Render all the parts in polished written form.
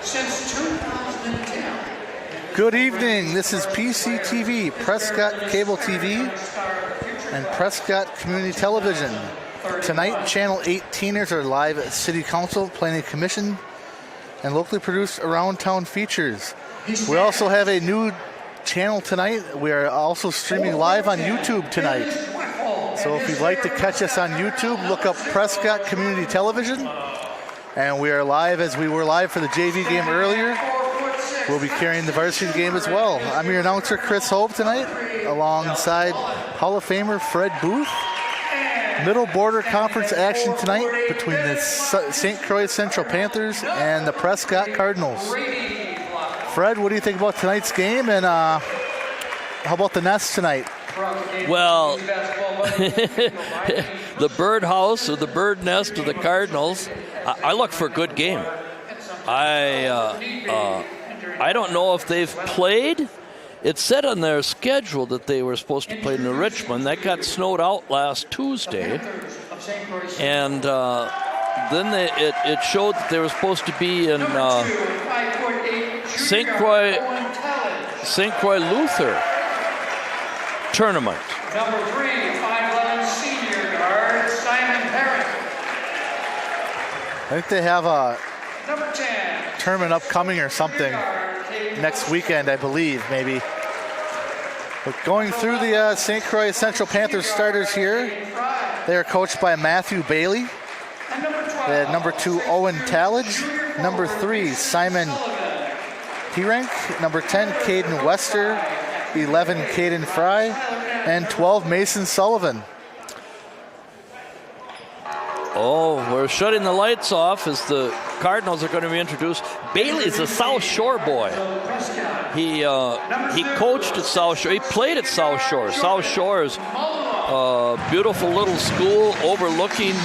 since 2010. Good evening. This is PCTV, Prescott Cable TV, and Prescott Community Television. Tonight, Channel 18ers are live at City Council, Planning Commission, and locally produced Around Town features. We also have a new channel tonight. We are also streaming live on YouTube tonight. So if you'd like to catch us on YouTube, look up Prescott Community Television. And we are live as we were live for the JV game earlier. We'll be carrying the varsity game as well. I'm your announcer, Chris Hope, tonight, alongside Hall of Famer Fred Booth. Middle border conference action tonight between the St. Croix Central Panthers and the Prescott Cardinals. Fred, what do you think about tonight's game, and how about the Nest tonight? Well, the birdhouse or the bird nest of the Cardinals, I look for a good game. I don't know if they've played. It said on their schedule that they were supposed to play in Richmond. That got snowed out last Tuesday. And then it showed that they were supposed to be in St. Croix Luther tournament. Number 3, 5'11" senior guard, Simon Parent. I think they have a Number 10. tournament upcoming or something next weekend, I believe, maybe. But going through the St. Croix Central Panthers starters here, they are coached by Matthew Bailey. They had number 2, Owen Tallage. Number 3, Simon Hirenk. Number 10, Caden Wester. 11, Caden Fry. And 12, Mason Sullivan. Oh, we're shutting the lights off as the Cardinals are going to be introduced. Bailey's a South Shore boy. He coached at South Shore. He played at South Shore. South Shore is a beautiful little school overlooking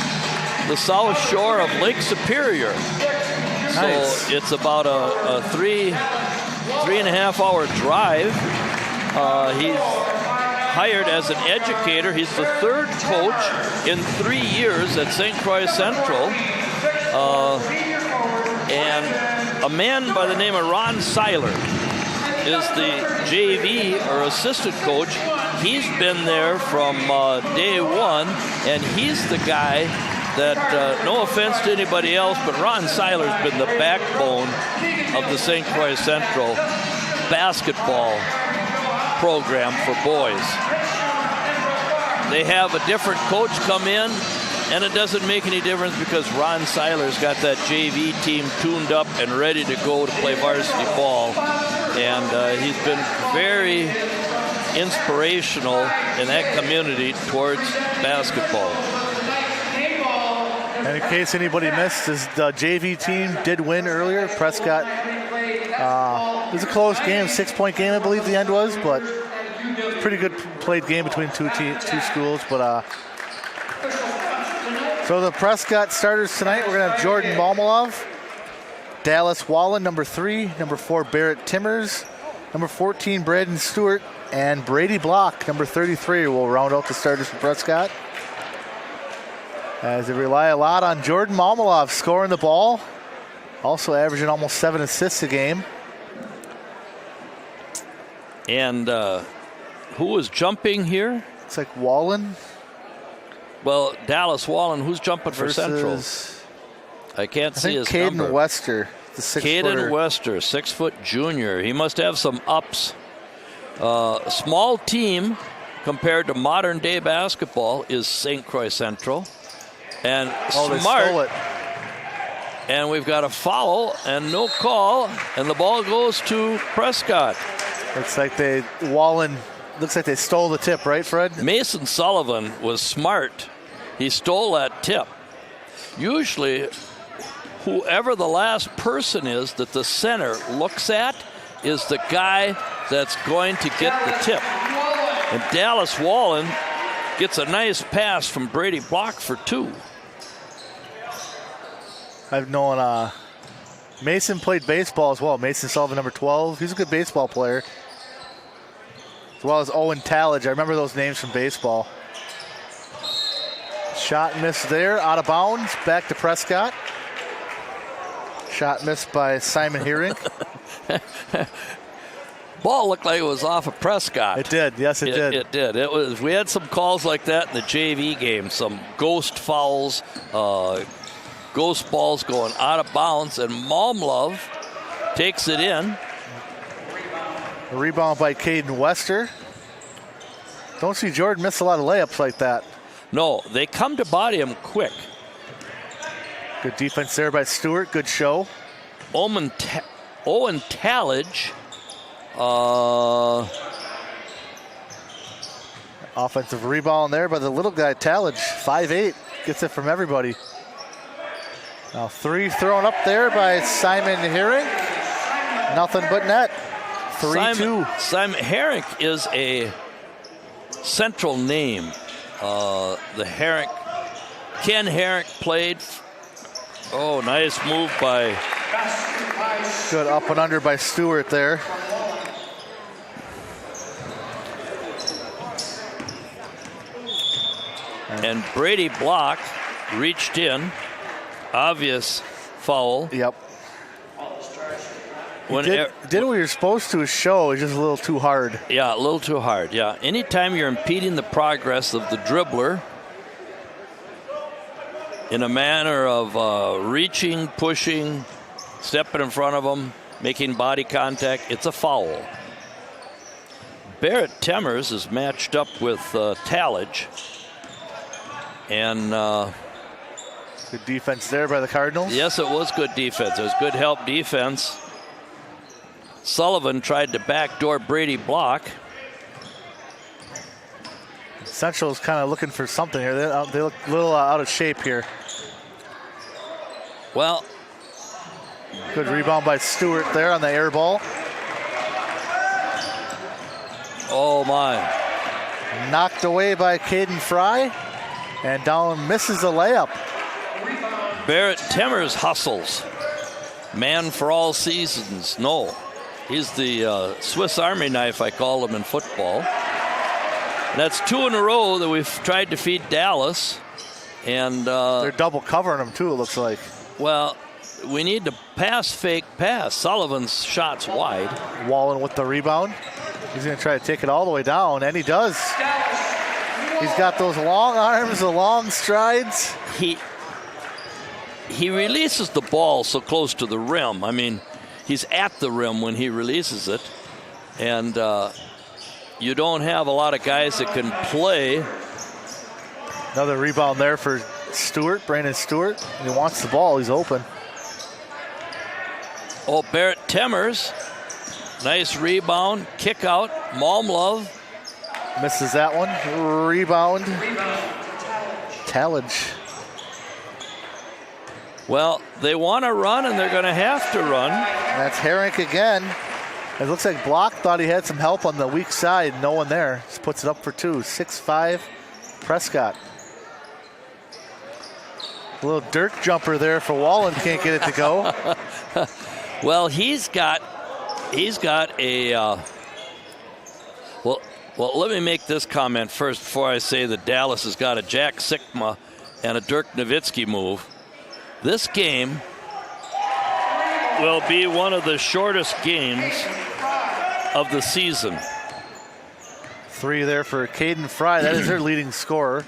the South Shore of Lake Superior. Nice. So it's about a three and a half hour drive. He's hired as an educator. He's the third coach in 3 years at St. Croix Central. And a man by the name of Ron Seiler is the JV or assistant coach. He's been there from day one, and he's the guy that, no offense to anybody else, but Ron Seiler's been the backbone of the St. Croix Central basketball program for boys. They have a different coach come in, and it doesn't make any difference because Ron Seiler's got that JV team tuned up and ready to go to play varsity ball. And he's been very inspirational in that community towards basketball. And in case anybody missed, the JV team did win earlier. Prescott, it was a close game, 6-point game, I believe the end was, but pretty good played game between two schools. But so the Prescott starters tonight, we're going to have Jordan Malmalov, Dallas Wallen, number 3, number 4, Barrett Timmers, number 14, Braden Stewart, and Brady Block, number 33, will round out the starters for Prescott. As they rely a lot on Jordan Malmalov scoring the ball, also averaging almost 7 assists a game. And who was jumping here? It's like Wallen. Well, Dallas Wallen, who's jumping for Central? I can't see his number. Caden Wester, the 6-footer. Caden Wester, 6-foot junior. He must have some ups. Small team compared to modern day basketball is St. Croix Central. And smart. They stole it. And we've got a foul and no call, and the ball goes to Prescott. Looks like they stole the tip, right, Fred? Mason Sullivan was smart. He stole that tip. Usually, whoever the last person is that the center looks at is the guy that's going to get the tip. And Dallas Wallen gets a nice pass from Brady Block for 2. I've known Mason played baseball as well. Mason Sullivan, number 12. He's a good baseball player. As well as Owen Tallage. I remember those names from baseball. Shot missed there, out of bounds. Back to Prescott. Shot missed by Simon Heering. Ball looked like it was off of Prescott. It did. Yes, it did. It did. It was. We had some calls like that in the JV game. Some ghost fouls, ghost balls going out of bounds, and Malmlove takes it in. A rebound by Caden Wester. Don't see Jordan miss a lot of layups like that. No, they come to body him quick. Good defense there by Stewart. Good show. Owen Tallage. Offensive rebound there by the little guy, Tallage. 5'8". Gets it from everybody. Now 3 thrown up there by Simon Herrick. Nothing but net. 3-2. Simon Herrick is a central name. The Herrick, Ken Herrick played. Oh, nice move by. Good up and under by Stewart there. And Brady Block reached in. Obvious foul. Yep. Did what you're supposed to show. It's just a little too hard. Yeah, a little too hard. Yeah. Anytime you're impeding the progress of the dribbler in a manner of reaching, pushing, stepping in front of them, making body contact, it's a foul. Barrett Temmers is matched up with Tallage. And good defense there by the Cardinals. Yes, it was good defense. It was good help defense. Sullivan tried to backdoor Brady Block. Central's kind of looking for something here. They look a little out of shape here. Well, good rebound by Stewart there on the air ball. Oh my. Knocked away by Caden Fry. And down misses a layup. Barrett Temmers hustles. Man for all seasons. No. He's the Swiss Army knife, I call him in football. That's 2 in a row that we've tried to feed Dallas. And they're double covering him too, it looks like. Well, we need to fake pass. Sullivan's shot's wide. Wallen with the rebound. He's going to try to take it all the way down, and he does. He's got those long arms, the long strides. He releases the ball so close to the rim. I mean, he's at the rim when he releases it. And you don't have a lot of guys that can play. Another rebound there for Stewart, Brandon Stewart. He wants the ball. He's open. Oh, Barrett Temmers. Nice rebound. Kick out. Malmlove. Misses that one. Rebound. Tallage. Well, they want to run, and they're going to have to run. That's Herrick again. It looks like Block thought he had some help on the weak side. No one there. Just puts it up for 2. 6'5", Prescott. A little dirt jumper there for Wallen. Can't get it to go. Well, he's got a. Well, let me make this comment first before I say that Dallas has got a Jack Sikma and a Dirk Nowitzki move. This game will be one of the shortest games of the season. 3 there for Caden Fry. That is their leading scorer.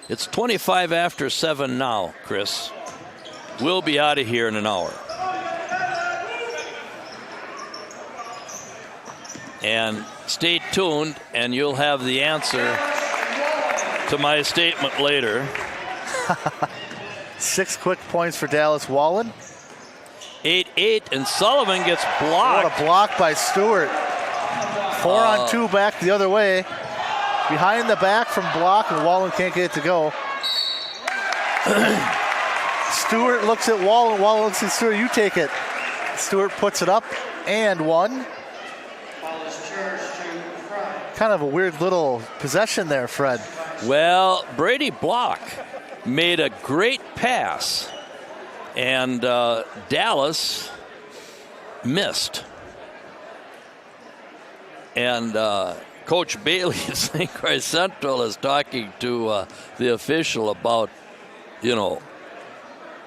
It's 25 after 7 now, Chris. We'll be out of here in an hour. And stay tuned, and you'll have the answer to my statement later. 6 quick points for Dallas Wallen. 8-8, and Sullivan gets blocked. What a block by Stewart. 4 on 2 back the other way. Behind the back from Block, and Wallen can't get it to go. Stewart looks at Wallen. Wallen looks at Stewart. You take it. Stewart puts it up and 1. Kind of a weird little possession there, Fred. Well, Brady Block made a great pass, and Dallas missed. And Coach Bailey at St. Croix Central is talking to the official about,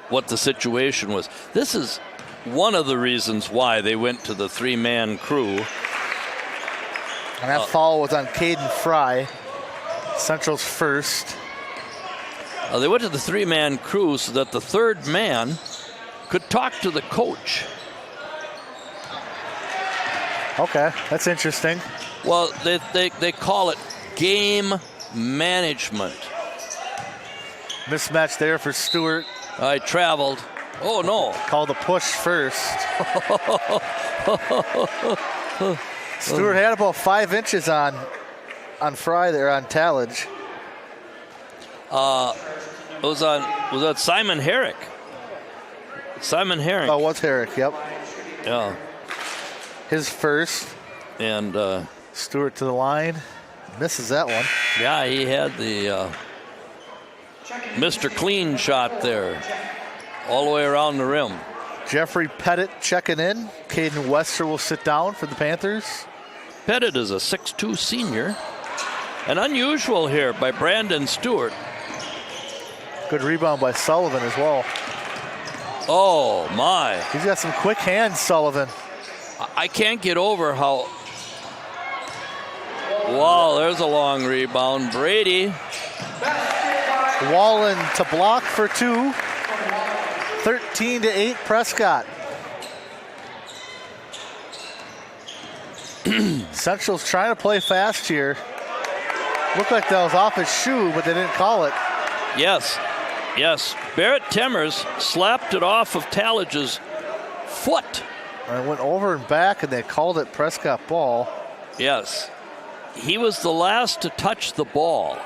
what the situation was. This is one of the reasons why they went to the three-man crew. And that foul was on Caden Fry, Central's first. They went to the three-man crew so that the third man could talk to the coach. Okay, that's interesting. Well, they call it game management. Mismatch there for Stewart. I traveled. Oh, no. Called the push first. Stewart had about 5 inches on Fry there on Tallage. Was that Simon Herrick? Simon Herrick. Oh, what's Herrick? Yep. Yeah. His first. And Stewart to the line. Misses that one. Yeah, he had the Mr. Clean shot there. All the way around the rim. Jeffrey Pettit checking in. Caden Wester will sit down for the Panthers. Pettit is a 6'2 senior. And unusual here by Brandon Stewart. Good rebound by Sullivan as well. Oh, my. He's got some quick hands, Sullivan. I can't get over how... Wow, there's a long rebound. Brady. Wallen to block for 2. 13-8 Prescott. Central's trying to play fast here. Looked like that was off his shoe, but they didn't call it. Yes. Barrett Temmers slapped it off of Tallage's foot. And it went over and back, and they called it Prescott ball. Yes. He was the last to touch the ball,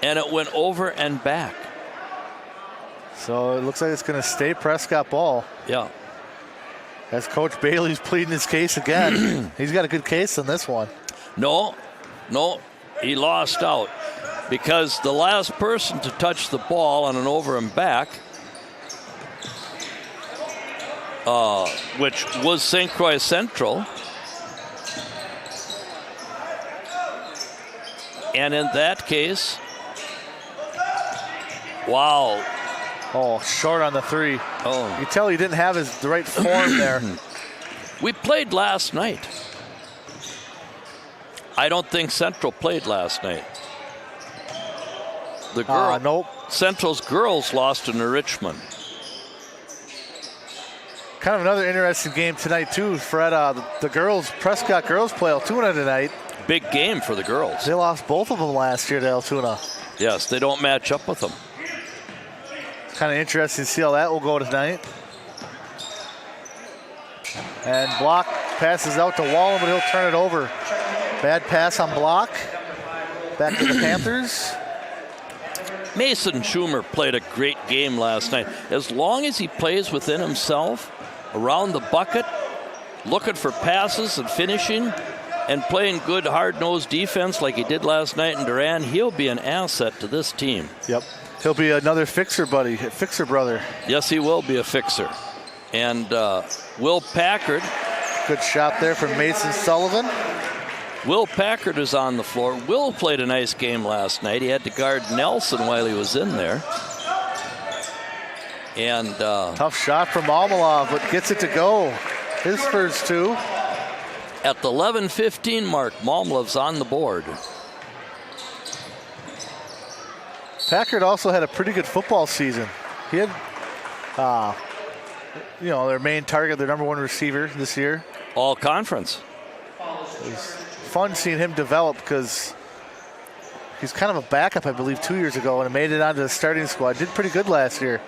and it went over and back. So it looks like it's going to stay Prescott ball. Yeah. As Coach Bailey's pleading his case again. He's got a good case in this one. No, he lost out because the last person to touch the ball on an over and back, which was St. Croix Central, and in that case, wow. Oh, short on the 3. Oh. You tell he didn't have the right form there. We played last night. I don't think Central played last night. Nope. Central's girls lost in Richmond. Kind of another interesting game tonight too, Fred. The girls, Prescott girls play Altoona tonight. Big game for the girls. They lost both of them last year to Altoona. Yes, they don't match up with them. Kind of interesting to see how that will go tonight. And Block passes out to Wallen, but he'll turn it over. Bad pass on Block. Back to the Panthers. Mason Schumer played a great game last night. As long as he plays within himself, around the bucket, looking for passes and finishing, and playing good hard-nosed defense like he did last night in Duran, he'll be an asset to this team. Yep. He'll be another fixer brother. Yes, he will be a fixer. And Will Packard. Good shot there from Mason Sullivan. Will Packard is on the floor. Will played a nice game last night. He had to guard Nelson while he was in there. And tough shot from Almalov, but gets it to go. His first 2. At the 11:15 mark, Malmlov's on the board. Packard also had a pretty good football season. He had, their main target, their number 1 receiver this year. All conference. It was fun seeing him develop because he's kind of a backup, I believe, 2 years ago, and made it onto the starting squad. Did pretty good last year.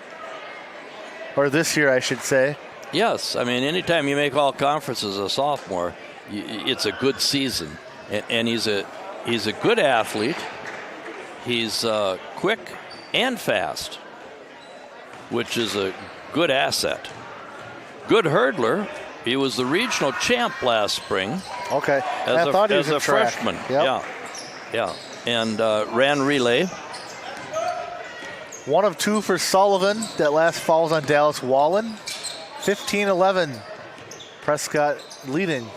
Or this year, I should say. Yes, I mean, anytime you make all conference as a sophomore, it's a good season. And he's a good athlete. He's quick and fast, which is a good asset. Good hurdler. He was the regional champ last spring. Okay. I thought he was a freshman. Yep. Yeah. And ran relay. 1 of 2 for Sullivan. That last falls on Dallas Wallen. 15-11. Prescott leading.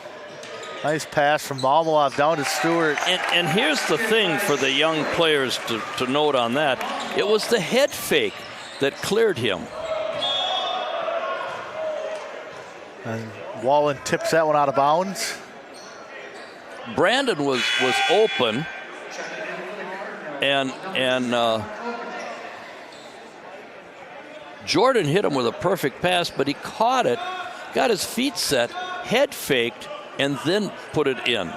Nice pass from Malmalov down to Stewart. And here's the thing for the young players to note on that. It was the head fake that cleared him. And Wallen tips that one out of bounds. Brandon was open, and Jordan hit him with a perfect pass, but he caught it, got his feet set, head faked, and then put it in.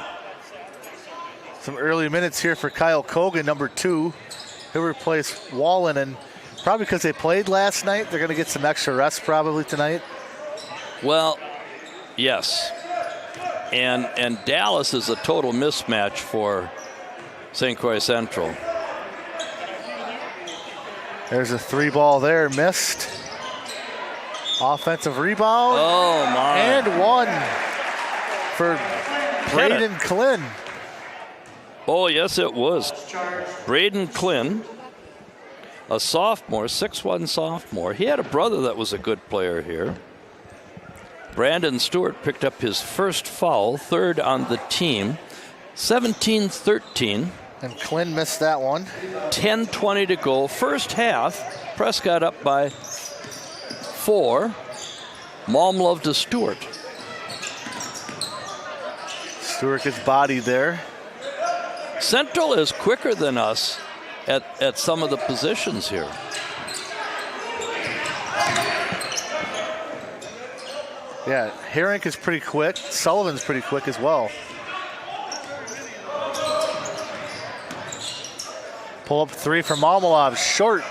Some early minutes here for Kyle Kogan, number 2. He'll replace Wallen, and probably because they played last night, they're going to get some extra rest probably tonight. Well, yes. And Dallas is a total mismatch for St. Croix Central. There's a 3 ball there, missed. Offensive rebound. Oh, my. And 1 for Braden Klin. Oh, yes, it was. Braden Klin, a sophomore, 6'1" sophomore. He had a brother that was a good player here. Brandon Stewart picked up his first foul, 3rd on the team. 17-13. And Klin missed that one. 10:20 to go. First half, Prescott up by 4. Malmlove to Stewart. Stewart gets bodied there. Central is quicker than us at some of the positions here. Yeah, Herink is pretty quick. Sullivan's pretty quick as well. Pull up 3 from Malmalov, short.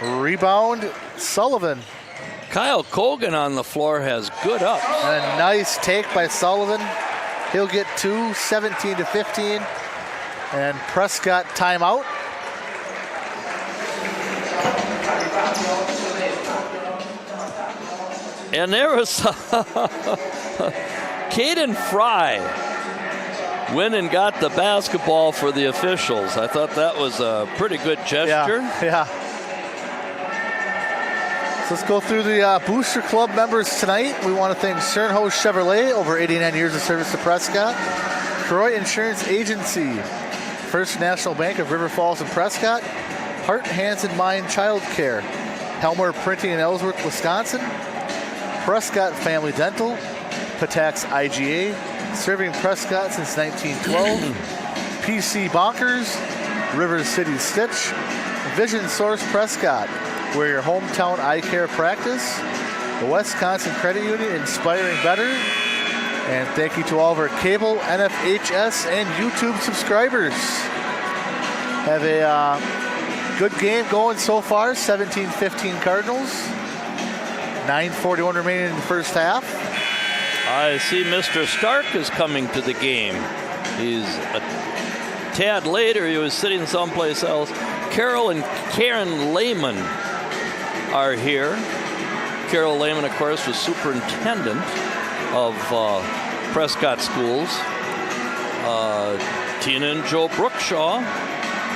Rebound, Sullivan. Kyle Kogan on the floor has good ups. And a nice take by Sullivan. He'll get 2, 17-15. And Prescott timeout. And there was Caden Fry went and got the basketball for the officials. I thought that was a pretty good gesture. Yeah. So let's go through the Booster Club members tonight. We want to thank Sternhouse Chevrolet, over 89 years of service to Prescott. Croix Insurance Agency, First National Bank of River Falls and Prescott, Heart, Hands, and Mind Child Care, Helmer Printing in Ellsworth, Wisconsin, Prescott Family Dental, Patax IGA, serving Prescott since 1912, PC Bonkers, River City Stitch, Vision Source Prescott, where your hometown eye care practice, the Wisconsin Credit Union, inspiring better, and thank you to all of our cable, NFHS, and YouTube subscribers. Have a good game going so far, 17-15 Cardinals. 9:41 remaining in the first half. I see Mr. Stark is coming to the game. He's a tad later. He was sitting someplace else. Carol and Karen Lehman are here. Carol Lehman, of course, was superintendent of Prescott Schools. Tina and Joe Brookshaw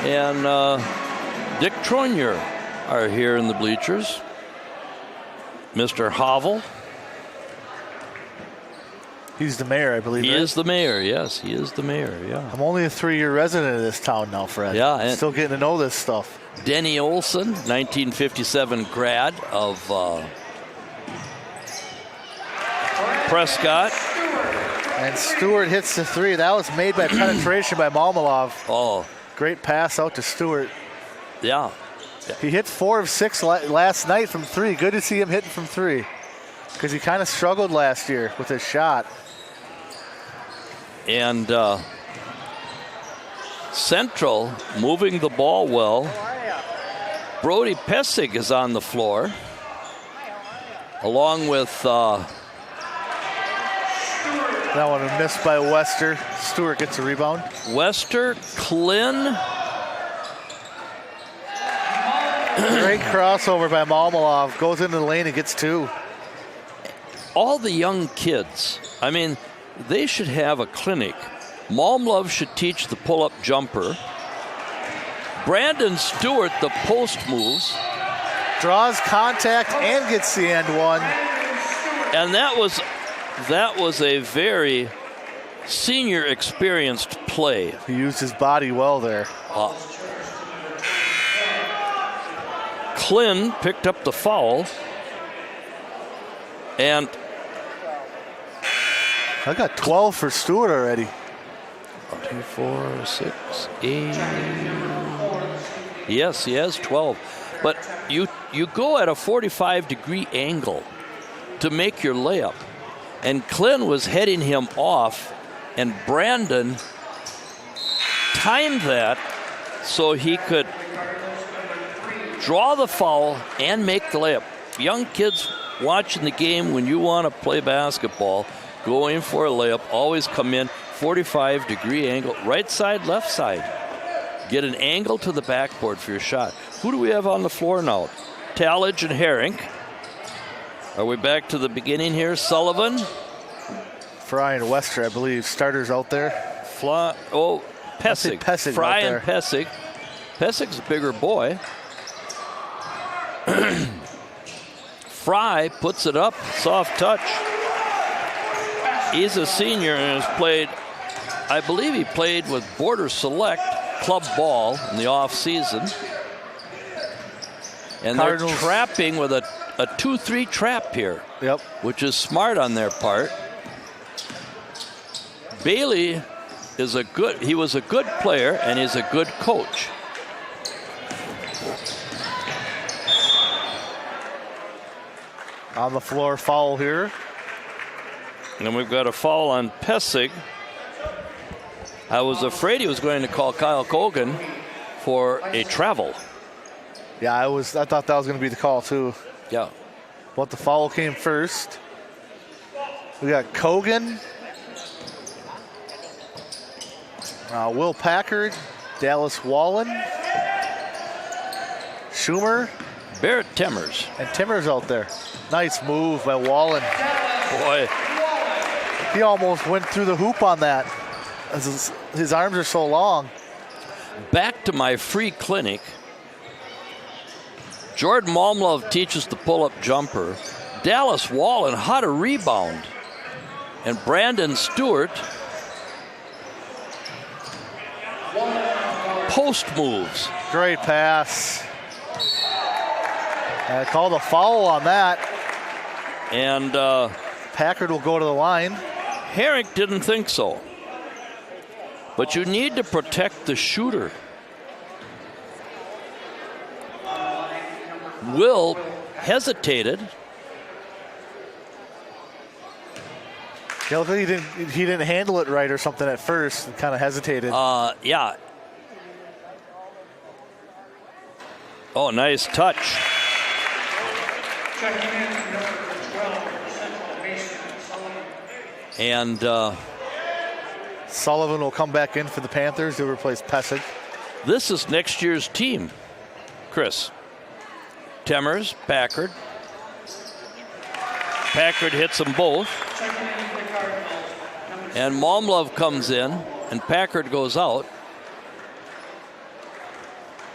and Dick Tronier are here in the bleachers. Mr. Havel. He's the mayor, I believe. He is the mayor, yes. He is the mayor, yeah. I'm only a 3-year resident of this town now, Fred. Yeah. And still getting to know this stuff. Denny Olson, 1957 grad of Prescott. And Stewart hits the 3. That was made by penetration by Malmalov. Oh. Great pass out to Stewart. Yeah. He hit 4 of 6 last night from 3. Good to see him hitting from 3. Because he kind of struggled last year with his shot. And Central moving the ball well. Brody Pessig is on the floor. Along with... that one missed by Wester. Stewart gets a rebound. Wester, Klin. Great crossover by Malmalov. Goes into the lane and gets 2. All the young kids, I mean, they should have a clinic. Malmlove should teach the pull-up jumper. Brandon Stewart, the post moves. Draws contact and gets the end one. And that was a very senior experienced play. He used his body well there. Klin picked up the foul. And I got 12 for Stewart already. 2, 4, 6, 8. Yes, he has 12. But you go at a 45-degree angle to make your layup. And Clint was heading him off, and Brandon timed that so he could draw the foul and make the layup. Young kids watching the game, when you want to play basketball, go in for a layup, always come in 45-degree angle, right side, left side. Get an angle to the backboard for your shot. Who do we have on the floor now? Tallage and Herring. Are we back to the beginning here? Sullivan. Fry and Wester, I believe. Starters out there. Pessig. Pessig Fry out there. and Pessig. Pessig's a bigger boy. Fry puts it up. Soft touch. He's a senior and has played, I believe he played with Border Select club ball in the off season. And Cardinals. They're trapping with a 2-3 trap here. Yep. Which is smart on their part. Bailey was a good player and is a good coach. On the floor, foul here. And we've got a foul on Pessig. I was afraid he was going to call Kyle Kogan for a travel. Yeah, I thought that was going to be the call too. Yeah. But the foul came first. We got Kogan, Will Packard, Dallas Wallen, Schumer, Barrett Timmers. and Timmers out there. Nice move by Wallen. Boy, He almost went through the hoop on that. His arms are so long. back to my free clinic. Jordan Malmlove teaches the pull-up jumper. Dallas Wallen how to rebound. And Brandon Stewart post moves. Great pass. Called a foul on that. And Packard will go to the line. Herrick didn't think so. But you need to protect the shooter. Will hesitated. Yeah, look like he didn't handle it right or something at first and kind of hesitated. Yeah. Oh, nice touch. Checking in number 12, Central baseman Sullivan. And Sullivan will come back in for the Panthers to replace Pessig. this is next year's team, Chris. Timmers, Packard. Packard hits them both. Checking in for the Cardinals, number And Malmlove comes in, and Packard goes out.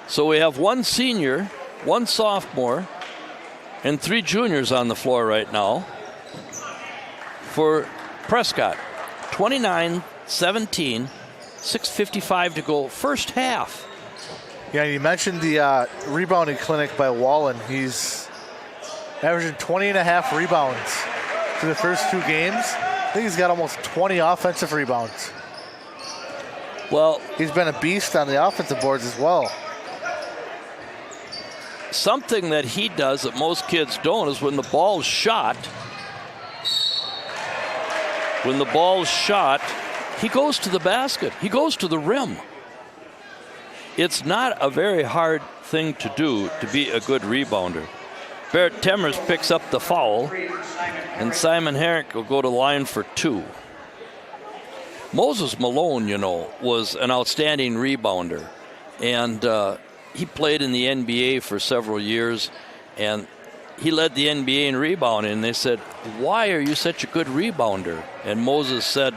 So we have one senior, one sophomore, and 3 juniors on the floor right now for Prescott. 29-17, 6:55 to go, first half. Yeah, you mentioned the rebounding clinic by Wallen. He's averaging 20 and a half rebounds through the first 2 games. I think he's got almost 20 offensive rebounds. Well, He's been a beast on the offensive boards as well. something that he does that most kids don't is when the ball's shot, he goes to the basket. He goes to the rim. It's not a very hard thing to do to be a good rebounder. Barrett Timmers picks up the foul, and Simon Herrick will go to the line for 2. Moses Malone, was an outstanding rebounder. And he played in the NBA for several years, and he led the NBA in rebounding. And they said, "Why are you such a good rebounder?" And Moses said,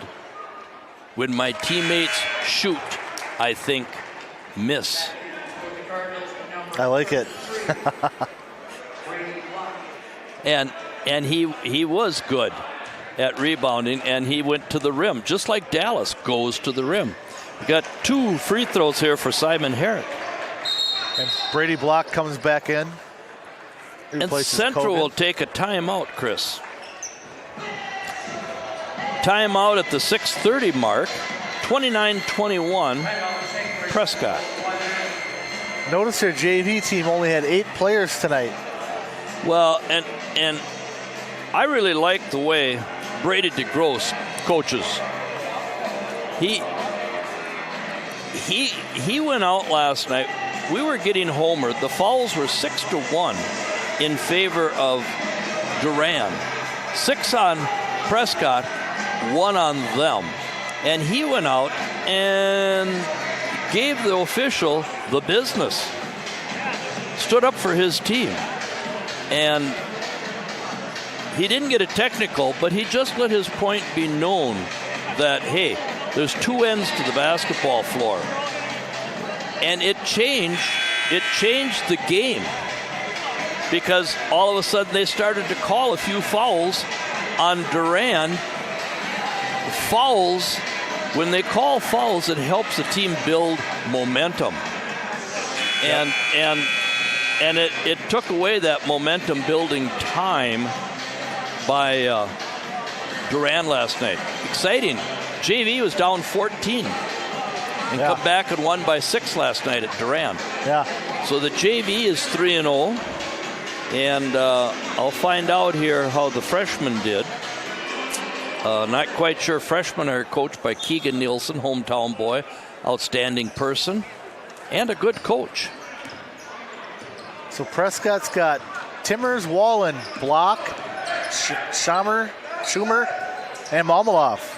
"When my teammates shoot, I think miss." I like it. And he was good at rebounding, and he went to the rim, just like Dallas goes to the rim. We got 2 free throws here for Simon Herrick. And Brady Block comes back in. And Replaces Central Kogan. will take a timeout, Chris. Timeout at the 6:30 mark. 29-21, Prescott. Notice their JV team only had 8 players tonight. Well, and I really like the way Brady DeGrosse coaches. He went out last night. We were getting homered. The fouls were 6-1 in favor of Duran. 6 on Prescott, 1 on them. And he went out and gave the official the business. Stood up for his team. And he didn't get a technical, but he just let his point be known that, hey, there's 2 ends to the basketball floor. And it changed the game. Because all of a sudden they started to call a few fouls on Duran. Fouls, when they call fouls, it helps the team build momentum. And it took away that momentum building time by Duran last night. Exciting. JV was down 14 and come back and won by 6 last night at Duran. Yeah. So the JV is 3-0. And I'll find out here how the freshmen did. Not quite sure. Freshmen are coached by Keegan Nielsen, hometown boy, outstanding person, and a good coach. So Prescott's got Timmers, Wallen, Block, Schumer, and Malmaloff.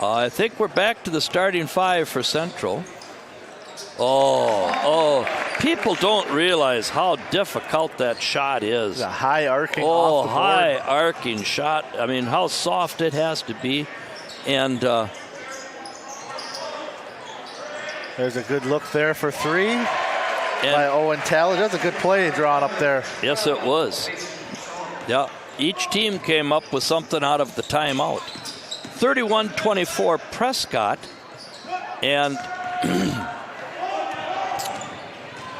I think we're back to the starting 5 for Central. Oh, people don't realize how difficult that shot is. It's a high arcing off the board. High arcing shot. I mean, how soft it has to be. And there's a good look there for 3 by Owen Talley. That's a good play drawn up there. Yes, it was. Yeah, each team came up with something out of the timeout. 31-24 Prescott. And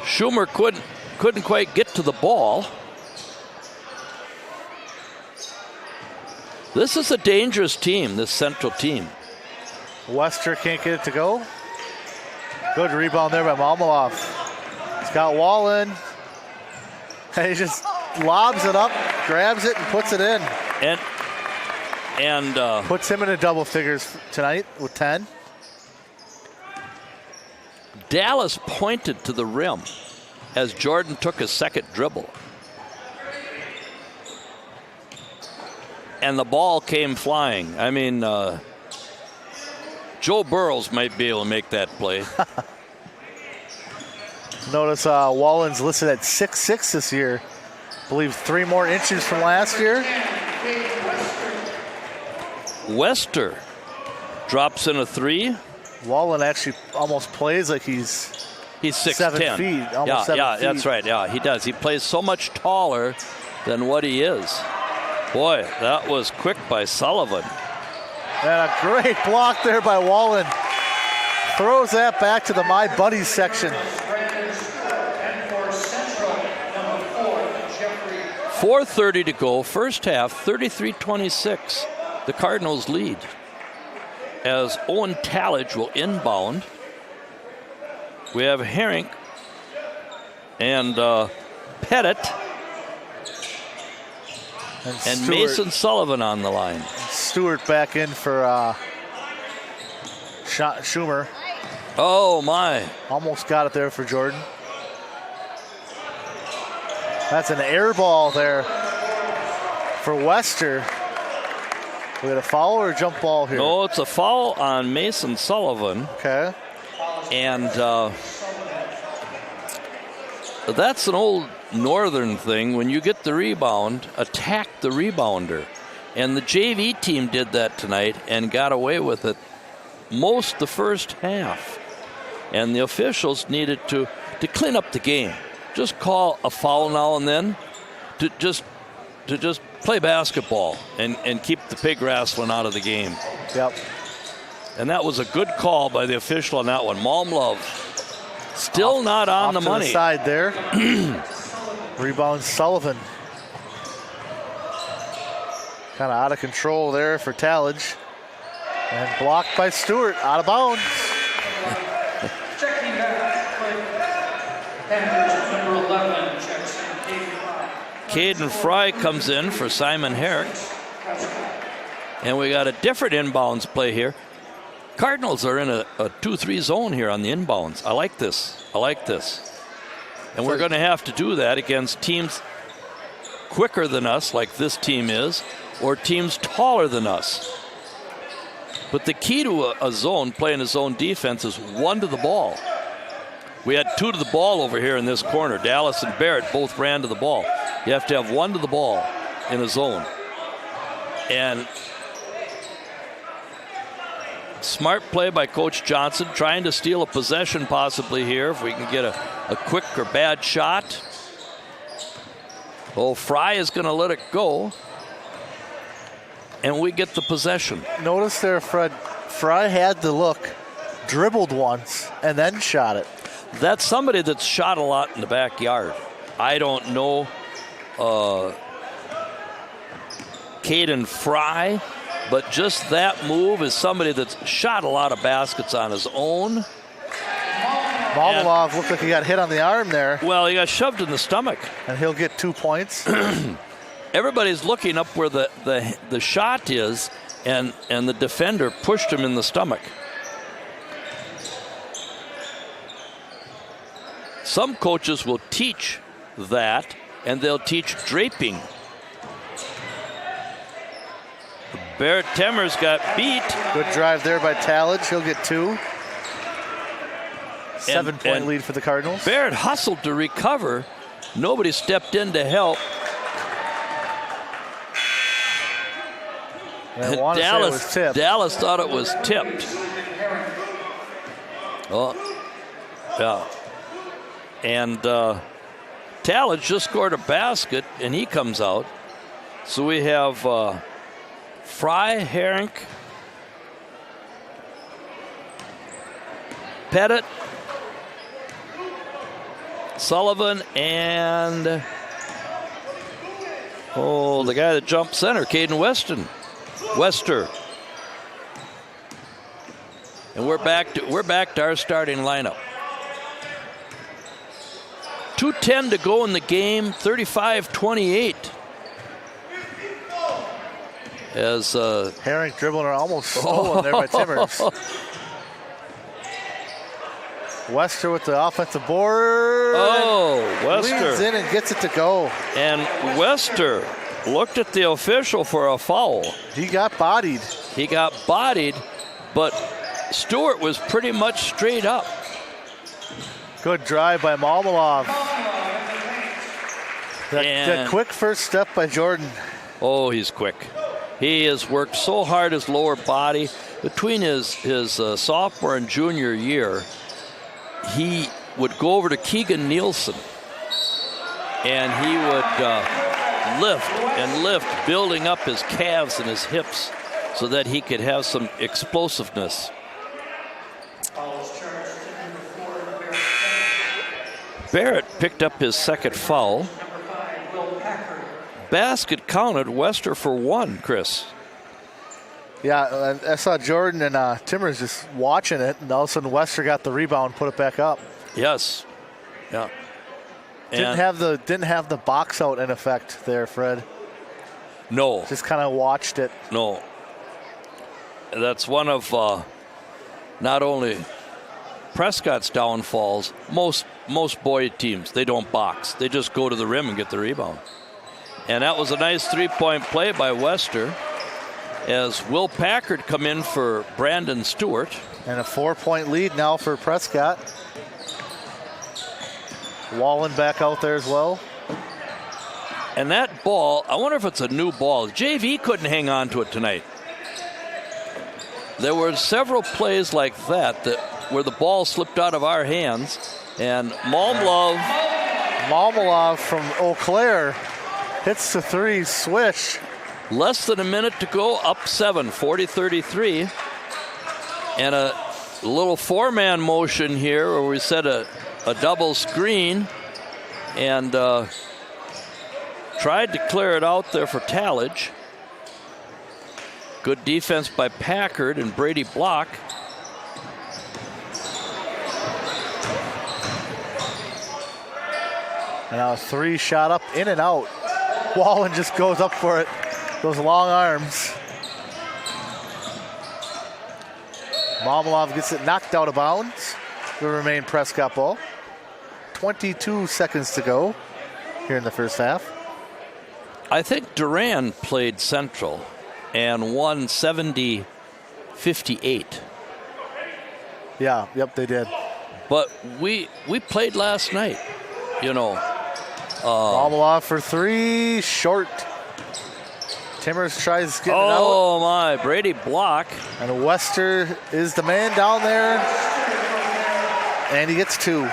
Schumer couldn't quite get to the ball. This is a dangerous team, this Central team. Wester can't get it to go. Good rebound there by Malmaloff. He's got Wallen. He just lobs it up, grabs it, and puts it in. And puts him in a double figures tonight with 10. Dallas pointed to the rim as Jordan took his second dribble. And the ball came flying. I mean, Joe Burrows might be able to make that play. Notice Wallen's listed at 6'6" this year. I believe 3 more inches from last year. Wester drops in a 3. Wallen actually almost plays like he's 6'10". 7 feet. Almost 7 feet. That's right. Yeah, he does. He plays so much taller than what he is. Boy, that was quick by Sullivan. And a great block there by Wallen. Throws that back to the My Buddies section. 4:30 to go, first half, 33-26. The Cardinals lead as Owen Tallage will inbound. We have Herink and Pettit and Mason Sullivan on the line. Stewart back in for Schumer. Oh, my. Almost got it there for Jordan. That's an air ball there for Wester. We got a foul or a jump ball here? No, it's a foul on Mason Sullivan. Okay. And that's an old Northern thing. When you get the rebound, attack the rebounder. And the JV team did that tonight and got away with it most the first half. And the officials needed to clean up the game. Just call a foul now and then to just play basketball and keep the pig wrestling out of the game. Yep. And that was a good call by the official on that one. Malmlove still not on the money. To the side there. Kind of out of control there for Talladge. And blocked by Stewart, out of bounds. Checking back, number 11 checks in, Caden Fry comes in for Simon Herrick. And we got a different inbounds play here. Cardinals are in a 2-3 zone here on the inbounds. I like this. And we're going to have to do that against teams quicker than us, like this team is, or teams taller than us. But the key to a zone, playing a zone defense, is 1 to the ball. We had 2 to the ball over here in this corner. Dallas and Barrett both ran to the ball. You have to have 1 to the ball in a zone. And smart play by Coach Johnson, trying to steal a possession possibly here if we can get a quick or bad shot. Oh, Fry is going to let it go. And we get the possession. Notice there, Fred, Fry had the look, dribbled once, and then shot it. That's somebody that's shot a lot in the backyard. I don't know Caden Fry, but just that move is somebody that's shot a lot of baskets on his own. Malmalov looked like he got hit on the arm there. Well, he got shoved in the stomach. And he'll get 2 points. Everybody's looking up where the shot is, and the defender pushed him in the stomach. Some coaches will teach that, and they'll teach draping. Barrett Temmers got beat. Good drive there by Talladge. He'll get 2. 7-point lead for the Cardinals. Barrett hustled to recover. Nobody stepped in to help. Dallas thought it was tipped. Oh, yeah. And Talladge just scored a basket, and he comes out. So we have Fry, Herrick, Pettit, Sullivan, and the guy that jumped center, Caden Wester. And we're back to our starting lineup. 2:10 to go in the game, 35-28. As Herrick dribbling her almost stolen there by Timmers. Wester with the offensive board. Wester leads in and gets it to go. And Wester looked at the official for a foul. He got bodied. But Stewart was pretty much straight up. Good drive by Malmalov. That quick first step by Jordan. Oh, he's quick. He has worked so hard his lower body. Between his sophomore and junior year, he would go over to Keegan Nielsen, and he would lift, building up his calves and his hips so that he could have some explosiveness. Barrett picked up his second foul. Basket counted, Wester for 1, Chris. Yeah, I saw Jordan and Timmers just watching it, and all of a sudden Wester got the rebound, put it back up. Yes. Yeah. Didn't have the box out in effect there, Fred. No. Just kind of watched it. No. That's one of not only Prescott's downfalls. Most boy teams, they don't box. They just go to the rim and get the rebound. And that was a nice 3-point play by Wester as Will Packard come in for Brandon Stewart. And a 4-point lead now for Prescott. Wallen back out there as well. And that ball, I wonder if it's a new ball. JV couldn't hang on to it tonight. There were several plays like that where the ball slipped out of our hands. And Malmalov from Eau Claire hits the 3, swish. Less than a minute to go, up 7, 40-33. And a little 4-man motion here where we set a double screen and tried to clear it out there for Talladge. Good defense by Packard and Brady Block. And now a 3 shot up, in and out. Wallen just goes up for it. Those long arms. Momolov gets it knocked out of bounds. Will remain Prescott ball. 22 seconds to go here in the first half. I think Duran played Central and won 70-58. Yeah, yep, they did. But we played last night, you know. Momolov for 3, short. Timmers tries getting it out. Oh my, Brady Block. And Wester is the man down there. And he gets 2.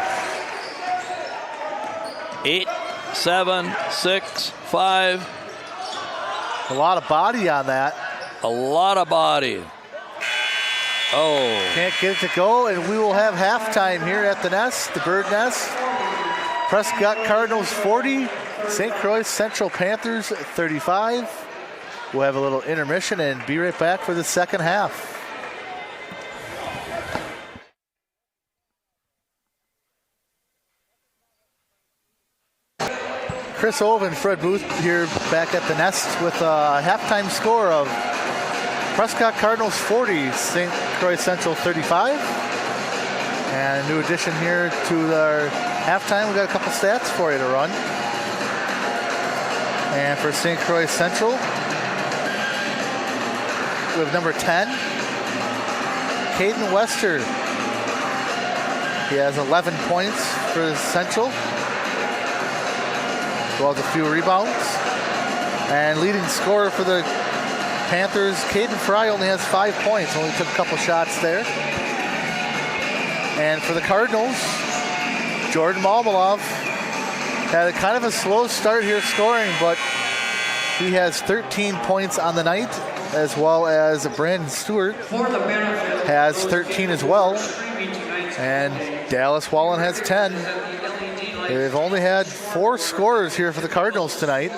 8, 7, 6, 5. A lot of body on that. A lot of body. Oh. Can't get it to go, and we will have halftime here at the Nest, the Bird Nest. Prescott Cardinals 40, St. Croix Central Panthers 35. We'll have a little intermission and be right back for the second half. Chris Ove and Fred Booth here back at the Nest with a halftime score of Prescott Cardinals 40, St. Croix Central 35. And a new addition here to our halftime. We've got a couple stats for you to run. And for St. Croix Central, we have number 10, Caden Wester. He has 11 points for Central, as well as a few rebounds. And leading scorer for the Panthers, Caden Fry, only has 5 points. Only took a couple shots there. And for the Cardinals, Jordan Momolov had a kind of a slow start here scoring, but he has 13 points on the night, as well as Brandon Stewart has 13 as well. And Dallas Wallen has 10. They've only had 4 scorers here for the Cardinals tonight,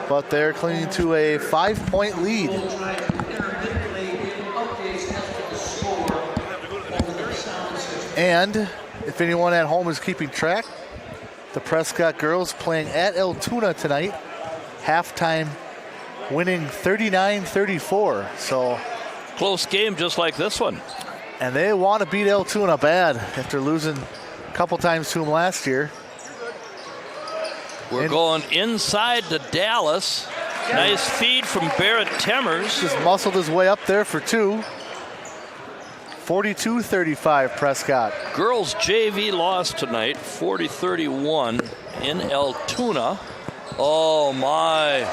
but they're clinging to a 5-point lead. And if anyone at home is keeping track, the Prescott girls playing at Altoona tonight, halftime winning 39-34. So close game just like this one. And they want to beat Altoona bad after losing a couple times to them last year. We're going inside to Dallas. Nice feed from Barrett Timmers. Just muscled his way up there for 2. 42-35 Prescott. Girls JV lost tonight, 40-31 in Altoona. Oh my.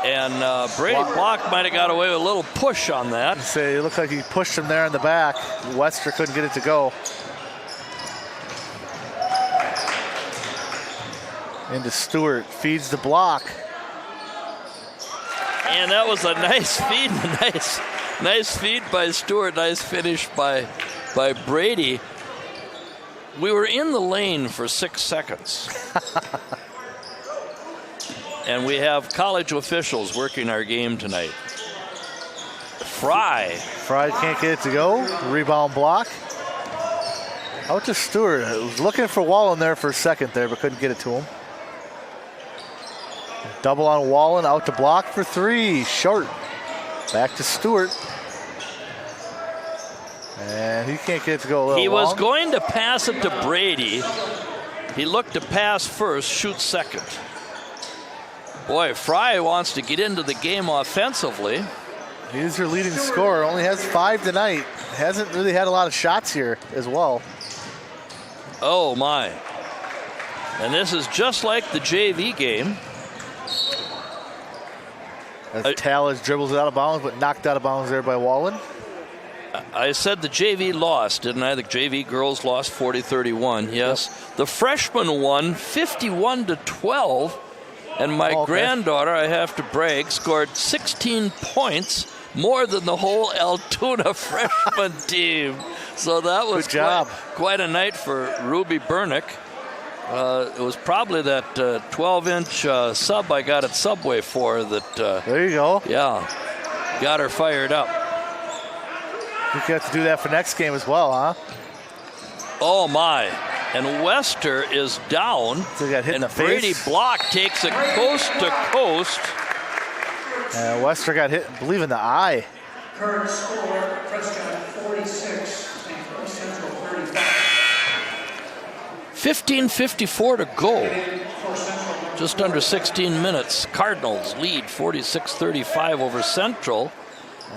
And Brady Block might have got away with a little push on that. Say it looked like he pushed him there in the back. Wester couldn't get it to go. Into Stewart, feeds the block. And that was a nice feed, nice feed by Stewart, nice finish by Brady. We were in the lane for 6 seconds. And we have college officials working our game tonight. Fry can't get it to go. Rebound block. Out to Stewart. Was looking for Wallen there for a second there, but couldn't get it to him. Double on Wallen, out to block for 3. Short. Back to Stewart. And he can't get it to go a little He long. was going to pass it to Brady. He looked to pass first, shoot second. Boy, Fry wants to get into the game offensively. He's their leading scorer. Only has 5 tonight. Hasn't really had a lot of shots here as well. Oh, my. And this is just like the JV game. As Talas dribbles it out of bounds, but knocked out of bounds there by Wallen. I said the JV lost, didn't I? The JV girls lost 40-31, yes. Yep. The freshman won 51-12. And my granddaughter, I have to brag, scored 16 points, more than the whole Altoona freshman team. So that was quite a night for Ruby Bernick. It was probably that 12-inch sub I got at Subway for that. There you go. Yeah. got her fired up. You have to do that for next game as well, huh? Oh my. And Wester is down. So he got hit in the face. Brady Block takes it coast to coast. Wester got hit, I believe, in the eye. Current score, Prescott 46 and Croix Central 35. 15:54 to go. Just under 16 minutes. Cardinals lead 46-35 over Central.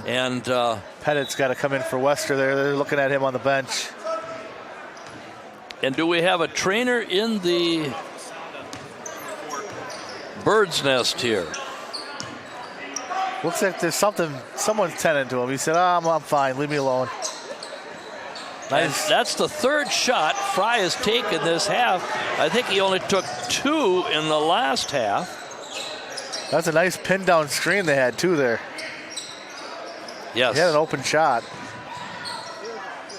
And Pettit's got to come in for Wester there. They're looking at him on the bench. do we have a trainer in the bird's nest here? Looks like there's someone's tending to him. He said, I'm fine, leave me alone. Nice. And that's the third shot Fry has taken this half. I think he only took 2 in the last half. That's a nice pin down screen they had too there. Yes. He had an open shot.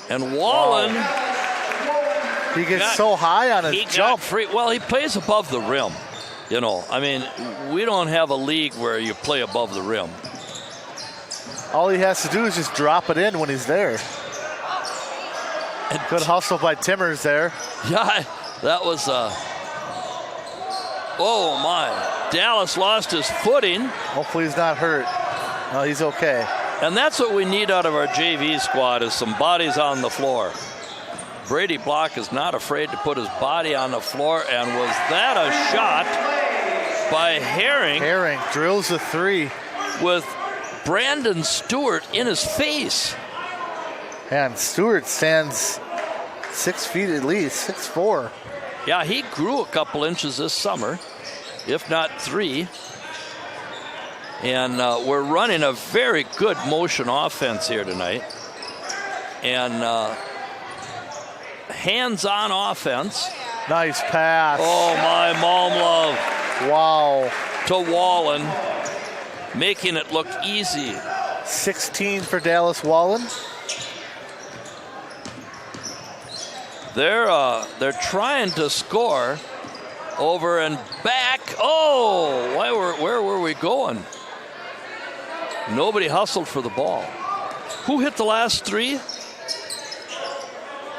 And Wallen. He gets so high on his jump. Free. Well, he plays above the rim. You know, I mean, we don't have a league where you play above the rim. All he has to do is just drop it in when he's there. And good hustle by Timmers there. Yeah, that was oh my. Dallas lost his footing. Hopefully he's not hurt. No, he's okay. And that's what we need out of our JV squad is some bodies on the floor. Brady Block is not afraid to put his body on the floor, and was that a shot by Herring? Herring drills a 3. With Brandon Stewart in his face. And Stewart stands 6 feet at least, 6'4". Yeah, he grew a couple inches this summer, if not 3. And we're running a very good motion offense here tonight. And hands-on offense. Nice pass. Oh, my Malmlove. Wow. To Wallen, making it look easy. 16 for Dallas Wallen. They're trying to score over and back. Oh, where were we going? Nobody hustled for the ball. Who hit the last 3?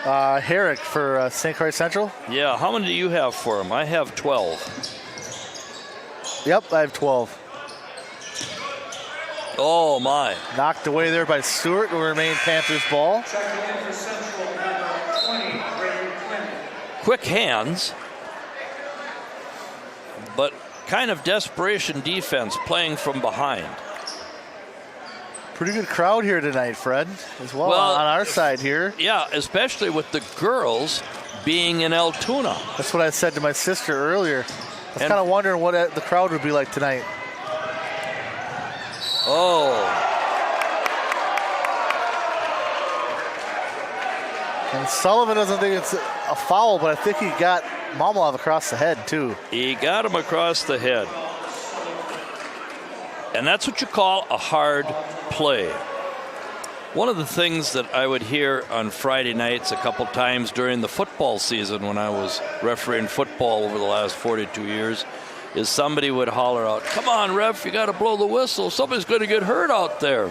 Herrick for St. Croix Central. Yeah, how many do you have for him? I have 12. Yep, I have 12. Oh, my. Knocked away there by Stewart. Will remain Panthers ball. Quick hands, but kind of desperation defense playing from behind. Pretty good crowd here tonight, Fred, as well, Well, on our side here. Yeah, especially with the girls being in Altoona. That's what I said to my sister earlier. I was And- kind of wondering what the crowd would be like tonight. Oh, And Sullivan doesn't think it's a foul, but I think he got Momolov across the head, too. he got him across the head. And that's what you call a hard play. One of the things that I would hear on Friday nights a couple times during the football season when I was refereeing football over the last 42 years is somebody would holler out, "Come on, ref, you got to blow the whistle. Somebody's going to get hurt out there."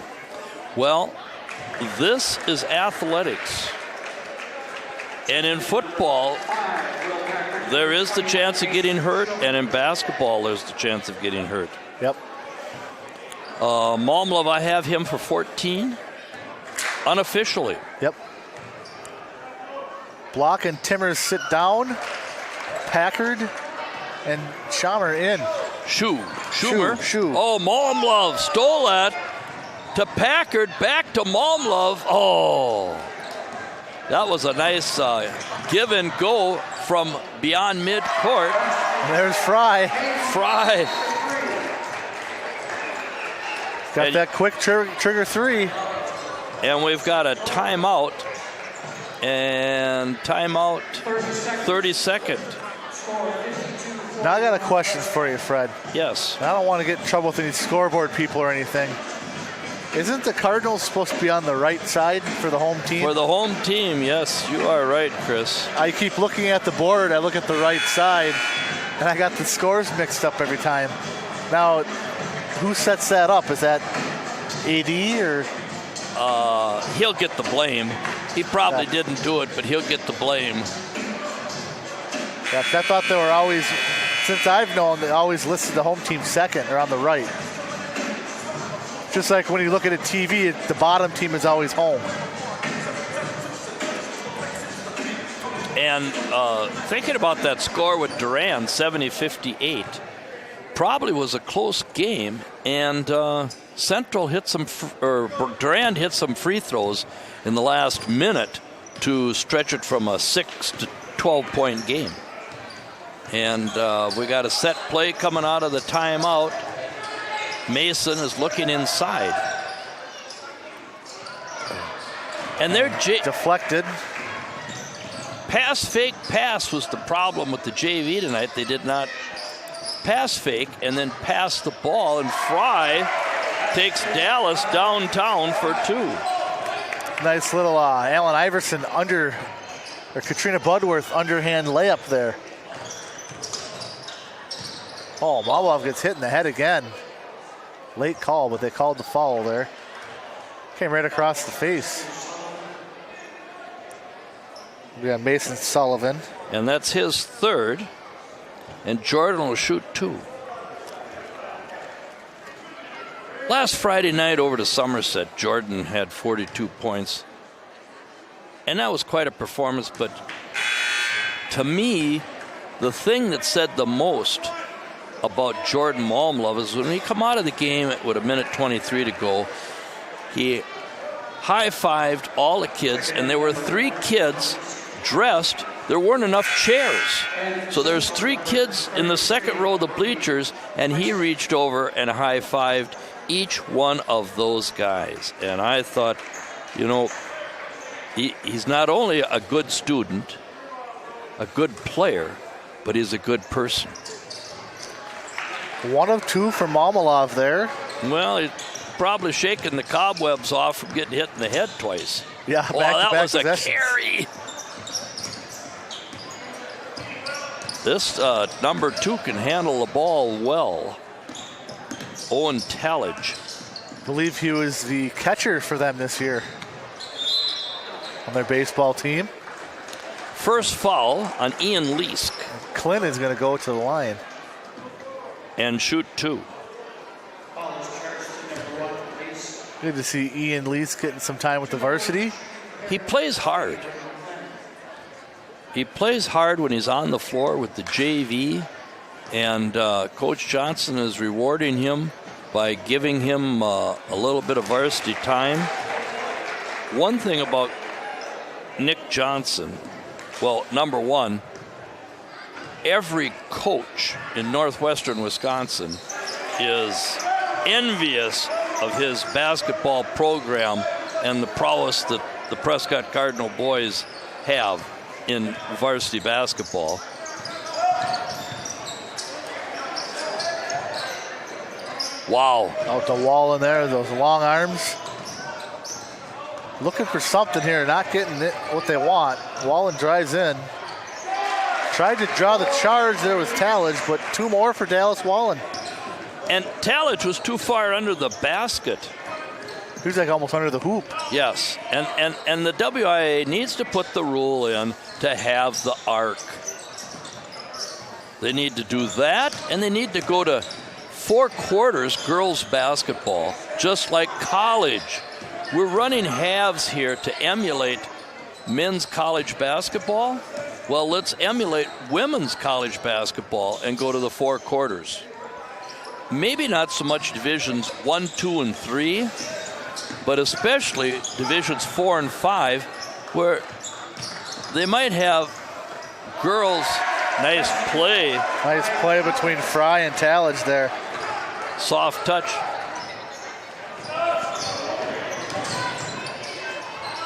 Well, this is athletics. And in football, there is the chance of getting hurt, and in basketball, there's the chance of getting hurt. Yep. Malmlove, I have him for 14, unofficially. Yep. Block and Timmers sit down. Packard and Schamer in. Schumer. Shue. Oh, Malmlove stole that to Packard, back to Malmlove. Oh, that was a nice give and go from beyond midcourt. And there's Fry. Fry. Got that quick trigger 3. And we've got a timeout. And timeout 30-second. Now I got a question for you, Fred. Yes. I don't want to get in trouble with any scoreboard people or anything. Isn't the Cardinals supposed to be on the right side for the home team? For the home team, yes, you are right, Chris. I keep looking at the board. I look at the right side, and I got the scores mixed up every time. Now, who sets that up? Is that AD or? He'll get the blame. He probably didn't do it, but he'll get the blame. Yeah, 'cause I thought they were always, since I've known, they always listed the home team second or on the right. Just like when you look at a TV, the bottom team is always home. And thinking about that score with Durand, 70-58, probably was a close game. And Central hit Durand hit some free throws in the last minute to stretch it from a 6 to 12-point game. And we got a set play coming out of the timeout. Mason is looking inside. And they're deflected. Fake pass was the problem with the JV tonight. They did not pass fake and then pass the ball, and Fry takes Dallas downtown for 2. Nice little Allen Iverson or Katrina Budworth underhand layup there. Oh, Malov gets hit in the head again. Late call, but they called the foul there. Came right across the face. We got Mason Sullivan. And that's his third. And Jordan will shoot 2. Last Friday night over to Somerset, Jordan had 42 points. And that was quite a performance, but to me, the thing that said the most about Jordan Malmlove is when he come out of the game with 1:23 to go, he high-fived all the kids, and there were 3 kids dressed. There weren't enough chairs. So there's 3 kids in the second row of the bleachers, and he reached over and high-fived each one of those guys. And I thought, he's not only a good student, a good player, but he's a good person. 1 of 2 for Malmalov there. Well, he's probably shaking the cobwebs off from getting hit in the head twice. Yeah, that was a possessions. carry. This number 2 can handle the ball well. Owen Talmadge. I believe he was the catcher for them this year on their baseball team. First foul on Ian Leask. Clint is going to go to the line. And shoot 2. Good to see Ian Leask getting some time with the varsity. He plays hard. He plays hard when he's on the floor with the JV, and Coach Johnson is rewarding him by giving him a little bit of varsity time. One thing about Nick Johnson, well, number one, every coach in northwestern Wisconsin is envious of his basketball program and the prowess that the Prescott Cardinal boys have in varsity basketball. Wow. Out the wall in there, those long arms. Looking for something here, not getting it what they want. Wallen drives in. Tried to draw the charge there with Talmadge, but 2 more for Dallas Wallen. And Talmadge was too far under the basket. He was like almost under the hoop. Yes, and the WIA needs to put the rule in to have the arc. They need to do that, and they need to go to 4 quarters girls basketball, just like college. We're running halves here to emulate men's college basketball. Well, let's emulate women's college basketball and go to the 4 quarters. Maybe not so much divisions 1, 2, and 3, but especially divisions 4 and 5, where they might have girls. Nice play. Nice play between Fry and Talmadge there. Soft touch.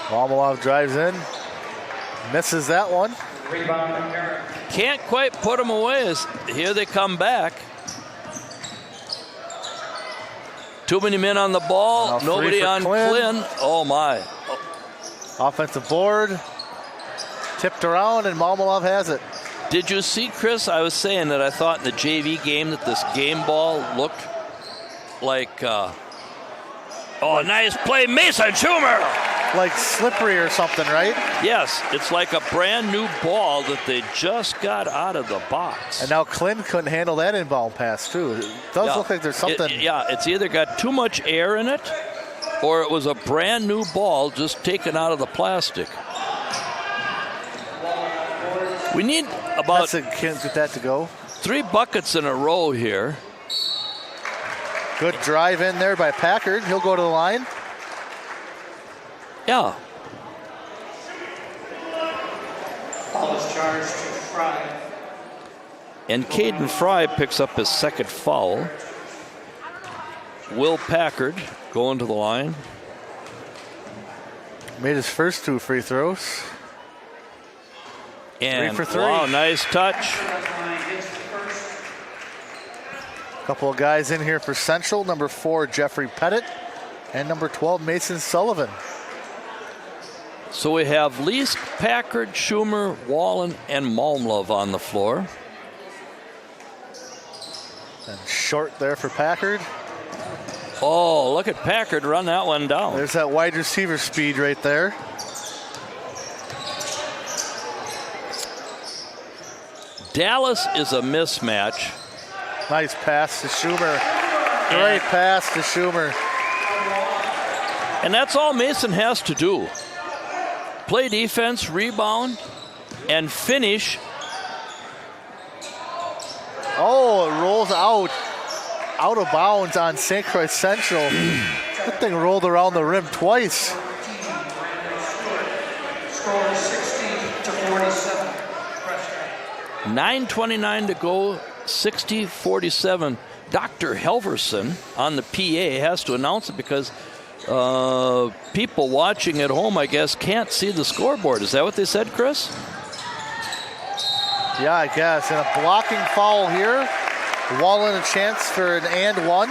Malmalov drives in. Misses that one. Can't quite put them away as here they come back. Too many men on the ball. Now Nobody on Klin. Oh, my. Offensive board. Tipped around, and Malmalov has it. Did you see, Chris? I was saying that I thought in the JV game that this game ball looked like Oh, nice play, Mason Schumer. Like slippery or something, right? Yes, it's like a brand new ball that they just got out of the box. And now Clint couldn't handle that inbound pass, too. It does look like there's something. It's either got too much air in it or it was a brand new ball just taken out of the plastic. We need about Can't get that to go. 3 buckets in a row here. Good drive in there by Packard. He'll go to the line. Yeah. Ball is charged to Fry. And Caden Fry picks up his second foul. Will Packard going to the line. Made his first 2 free throws. And 3 for 3. Wow, nice touch. Couple of guys in here for Central. Number 4, Jeffrey Pettit. And number 12, Mason Sullivan. So we have Least, Packard, Schumer, Wallen, and Malmlove on the floor. And short there for Packard. Oh, look at Packard run that one down. There's that wide receiver speed right there. Dallas is a mismatch. Nice pass to Schumer. Great pass to Schumer. And that's all Mason has to do. Play defense, rebound, and finish. Oh, it rolls out of bounds on St. Croix Central. That thing rolled around the rim twice. Score 60-47. 9:29 to go, 60-47. Dr. Helverson on the PA has to announce it because people watching at home, I guess, can't see the scoreboard. Is that what they said, Chris? Yeah, I guess. And a blocking foul here. Wallen a chance for an and one.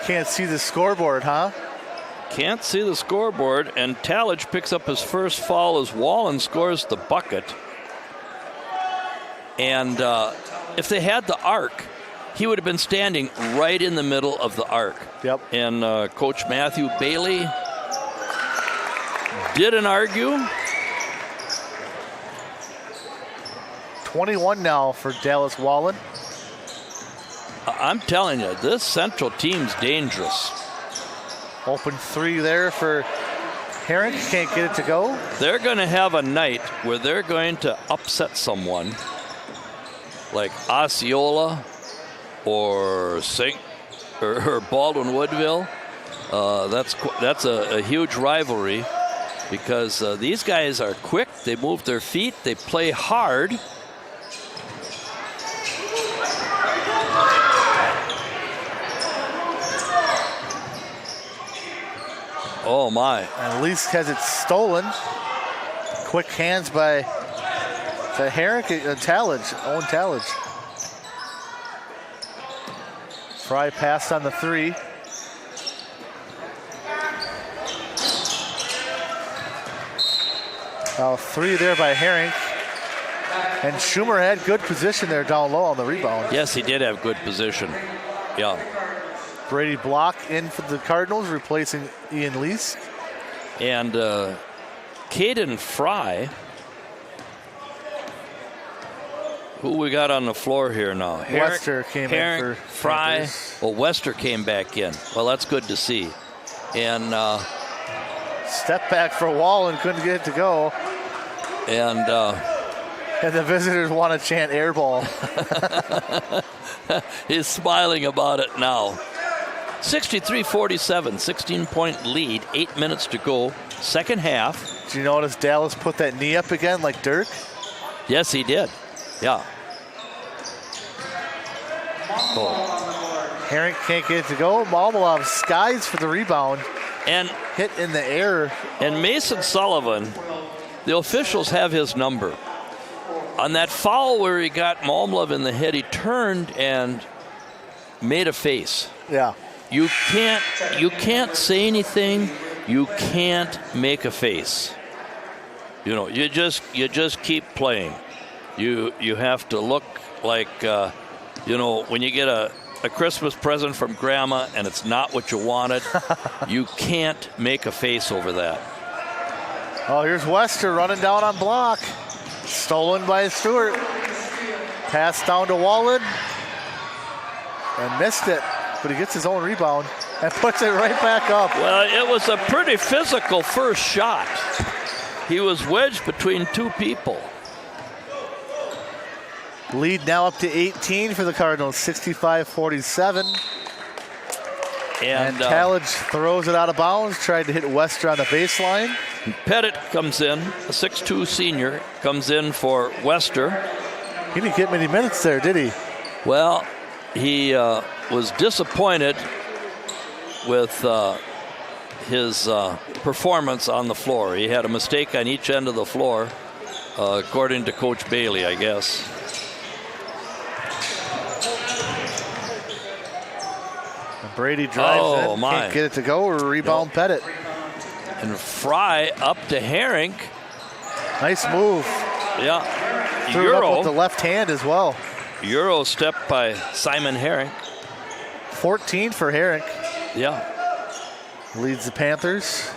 Can't see the scoreboard, huh? Can't see the scoreboard, and Talmadge picks up his first foul as Wallen scores the bucket. And if they had the arc, he would have been standing right in the middle of the arc. Yep. And Coach Matthew Bailey didn't argue. 21 now for Dallas Wallen. I'm telling you, this Central team's dangerous. Open 3 there for Herrick. Can't get it to go. They're going to have a night where they're going to upset someone like Osceola or Baldwin Woodville. That's a huge rivalry because these guys are quick. They move their feet. They play hard. Oh, my. At least has it stolen. Quick hands by the Herrick, Talmadge, Owen Talmadge. Fry passed on the 3. Now 3 there by Herrick. And Schumer had good position there down low on the rebound. Yes, he did have good position. Yeah. Brady Block in for the Cardinals, replacing Ian Lease. And Caden Fry, who we got on the floor here now? Wester came in for Fry. Panthers. Well, Wester came back in. Well, that's good to see. And step back for Wallen, couldn't get it to go. And the visitors want to chant air ball. he's smiling about it now. 63-47, 16-point lead, 8 minutes to go, second half. Did you notice Dallas put that knee up again like Dirk? Yes, he did. Yeah. Oh. Herrick can't get it to go. Malmalov skies for the rebound. And hit in the air. And Mason Sullivan, the officials have his number. On that foul where he got Malmlove in the head, he turned and made a face. Yeah. You can't say anything. You can't make a face. You know, you just keep playing. You have to look like, when you get a a Christmas present from Grandma and it's not what you wanted, you can't make a face over that. Oh, here's Wester running down on block. Stolen by Stewart. Pass down to Wallen. And missed it, but he gets his own rebound and puts it right back up. Well, it was a pretty physical first shot. He was wedged between two people. Lead now up to 18 for the Cardinals, 65-47. And Talmadge throws it out of bounds, tried to hit Wester on the baseline. Pettit comes in, a 6'2 senior, comes in for Wester. He didn't get many minutes there, did he? Well, he was disappointed with his performance on the floor. He had a mistake on each end of the floor, according to Coach Bailey, I guess. And Brady drives in, can't get it to go, or rebound Pettit. And Fry up to Herink. Nice move. Yeah. Threw it up with the left hand as well. Euro step by Simon Herink. 14 for Herink. Yeah. Leads the Panthers.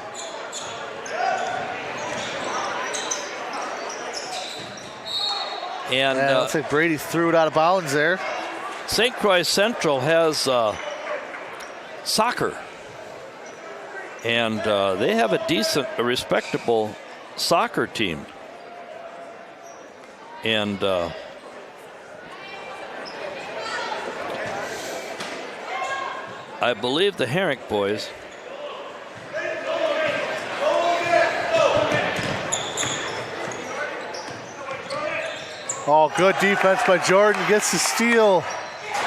And looks like Brady threw it out of bounds there. St. Croix Central has soccer. And they have a respectable soccer team. And I believe the Herrick boys Oh, good defense by Jordan. Gets the steal,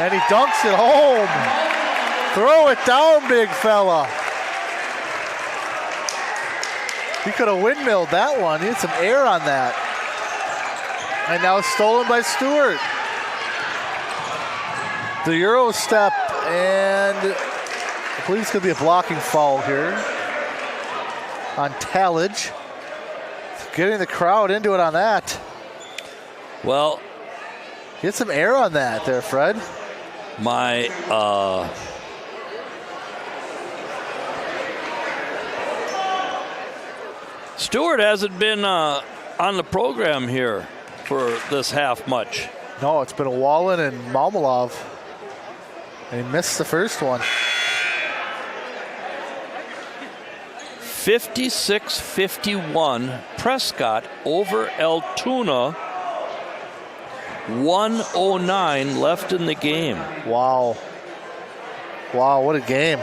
and he dunks it home. Throw it down, big fella. He could have windmilled that one. He had some air on that. And now stolen by Stewart. The Euro step, and I believe it's going to be a blocking foul here on Talmadge. Getting the crowd into it on that. Well, get some air on that there, Fred. My Stewart hasn't been on the program here for this half much. No, it's been Wallen and Malmalov. And he missed the first one. 56-51, Prescott over Altoona. 1:09 left in the game. Wow. Wow, what a game.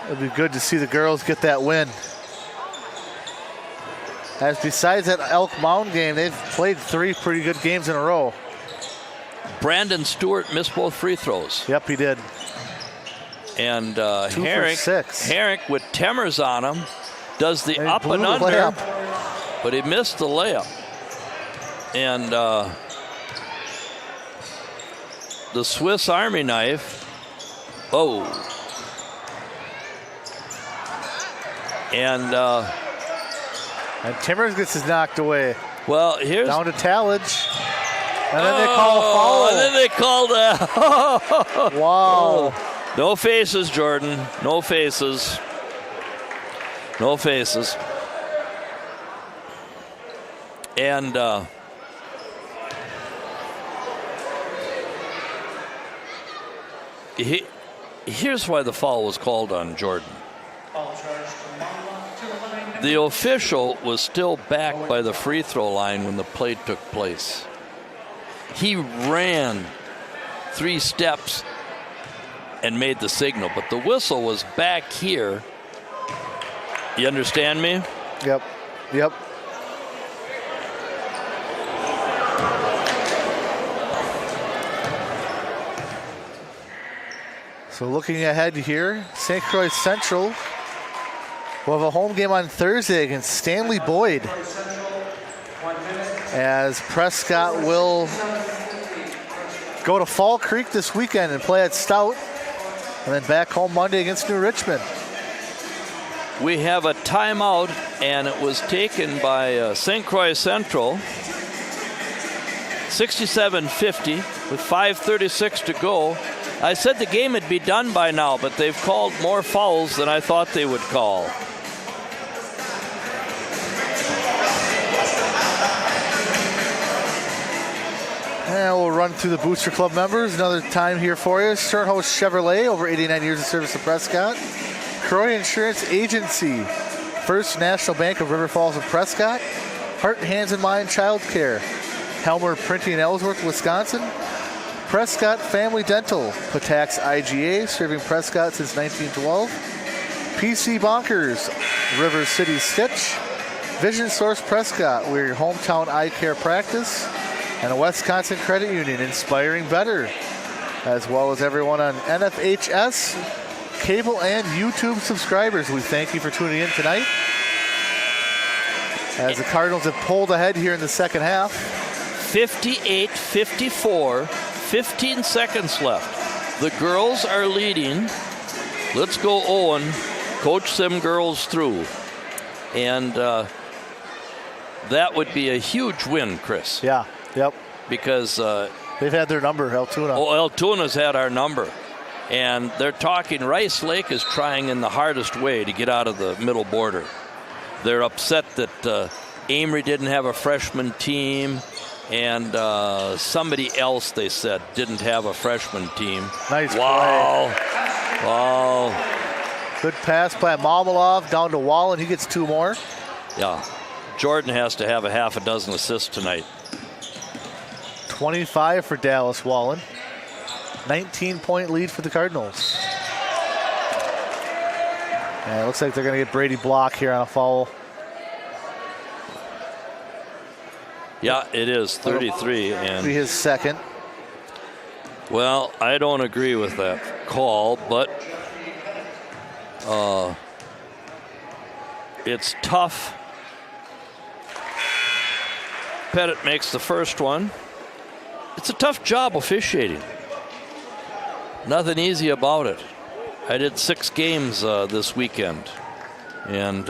It'd be good to see the girls get that win. As besides that Elk Mound game, they've played 3 pretty good games in a row. Brandon Stewart missed both free throws. Yep, he did. And 2 for 6. Herrick with Temmers on him does the up and under, but he missed the layup. And the Swiss Army knife. Oh. And Timmers gets his knocked away. Well, here's down to Talmadge. And then they call a foul. And then they called wow. No faces, Jordan. No faces. No faces. And here's why the foul was called on Jordan. The official was still back by the free throw line when the play took place. He ran 3 steps and made the signal, but the whistle was back here. You understand me? Yep. Yep. So looking ahead here, St. Croix Central will have a home game on Thursday against Stanley Boyd, as Prescott will go to Fall Creek this weekend and play at Stout, and then back home Monday against New Richmond. We have a timeout, and it was taken by St. Croix Central. 67-50. with 5:36 to go. I said the game would be done by now, but they've called more fouls than I thought they would call. And we'll run through the Booster Club members another time here for you. Sternhouse Chevrolet, over 89 years of service to Prescott. Croix Insurance Agency, First National Bank of River Falls and Prescott. Heart, Hands, and Mind Child Care, Helmer Printing in Ellsworth, Wisconsin. Prescott Family Dental, Patax IGA, serving Prescott since 1912. PC Bonkers, River City Stitch. Vision Source Prescott, we're your hometown eye care practice. And a Wisconsin Credit Union, inspiring better. As well as everyone on NFHS, cable, and YouTube subscribers. We thank you for tuning in tonight. As the Cardinals have pulled ahead here in the second half. 58-54, 15 seconds left. The girls are leading. Let's go, Owen. Coach them girls through. And that would be a huge win, Chris. Yeah. Yep. Because they've had their number, Altoona. Oh, Altoona's had our number. And they're talking, Rice Lake is trying in the hardest way to get out of the middle border. They're upset that Amory didn't have a freshman team, and somebody else, they said, didn't have a freshman team. Nice wow. play. Wow. Good pass by Malmalov down to Wallen. He gets two more. Yeah. Jordan has to have a half a dozen assists tonight. 25 for Dallas Wallen. 19-point lead for the Cardinals. And it looks like they're going to get Brady Block here on a foul. Yeah, it is 33. And be his second. Well, I don't agree with that call, but it's tough. Pettit makes the first one. It's a tough job officiating. Nothing easy about it. I did 6 games this weekend, and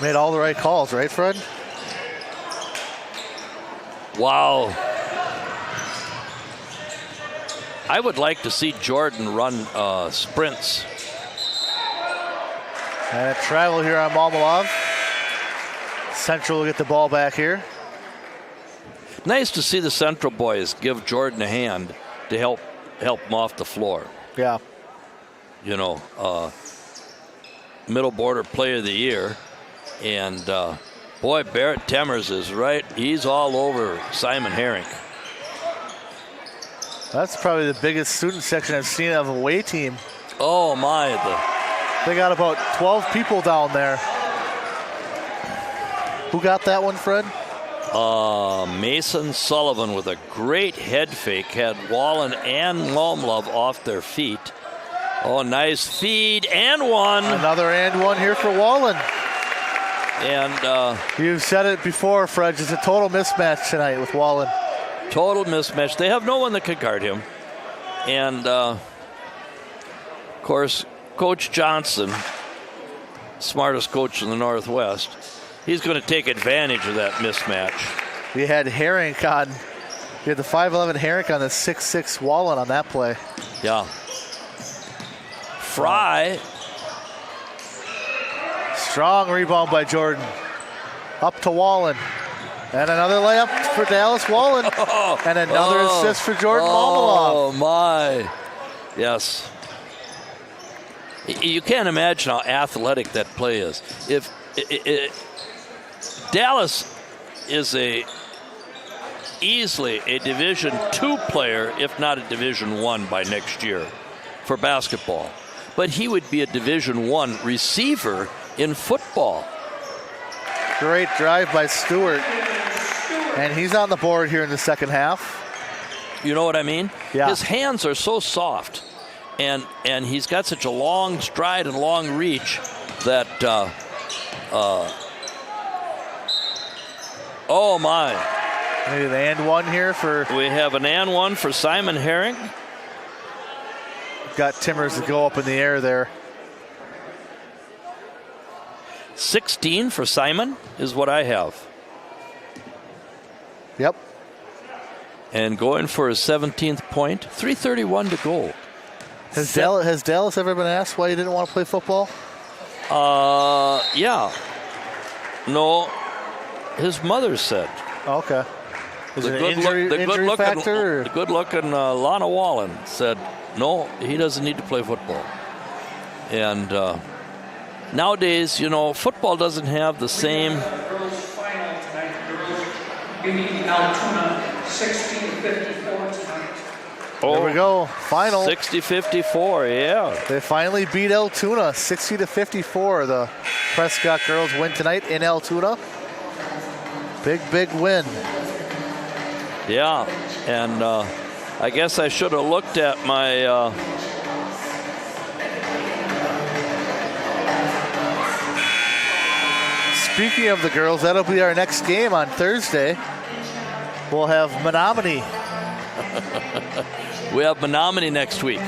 made all the right calls, right, Fred? Wow. I would like to see Jordan run sprints. And a travel here on Malmalov. Central will get the ball back here. Nice to see the Central boys give Jordan a hand to help him off the floor. Yeah. You know, middle border player of the year. And boy, Barrett Temmers is right. He's all over Simon Herring. That's probably the biggest student section I've seen of a away team. Oh my. They got about 12 people down there. Who got that one, Fred? Mason Sullivan with a great head fake had Wallen and Malmalov off their feet. Oh, nice feed and one. Another and one here for Wallen. And you've said it before, Fred. It's a total mismatch tonight with Wallen. Total mismatch. They have no one that can guard him. And of course, Coach Johnson, smartest coach in the Northwest, he's going to take advantage of that mismatch. We had Herring on. We had the 5'11" Herring on the 6'6" Wallen on that play. Yeah. Fry. Strong rebound by Jordan. Up to Wallen. And another layup for Dallas Wallen. And another assist for Jordan Malmalov. Oh, my. Yes. You can't imagine how athletic that play is. If Dallas is easily a Division II player, if not a Division I by next year for basketball. But he would be a Division I receiver in football. Great drive by Stewart. And he's on the board here in the second half. You know what I mean? Yeah. His hands are so soft. And he's got such a long stride and long reach that oh my. Maybe the and one here for. We have an and one for Simon Herring. Got Timmers to go up in the air there. 16 for Simon is what I have. Yep. and going for his 17th point. 3:31 to go. Has Dallas ever been asked why he didn't want to play football? Yeah. No, his mother said. Oh, okay. Is it an injury factor? The good-looking Lana Wallen said, no, he doesn't need to play football. And nowadays, football doesn't have the same. Girls final tonight. Girls beating Altoona 60-54 tonight. There we go. Final. 60-54, yeah. They finally beat Altoona 60-54. The Prescott girls win tonight in Altoona. Big win. Yeah, and I guess I should have looked at my Speaking of the girls, that'll be our next game on Thursday. We'll have Menominee. We have Menominee next week.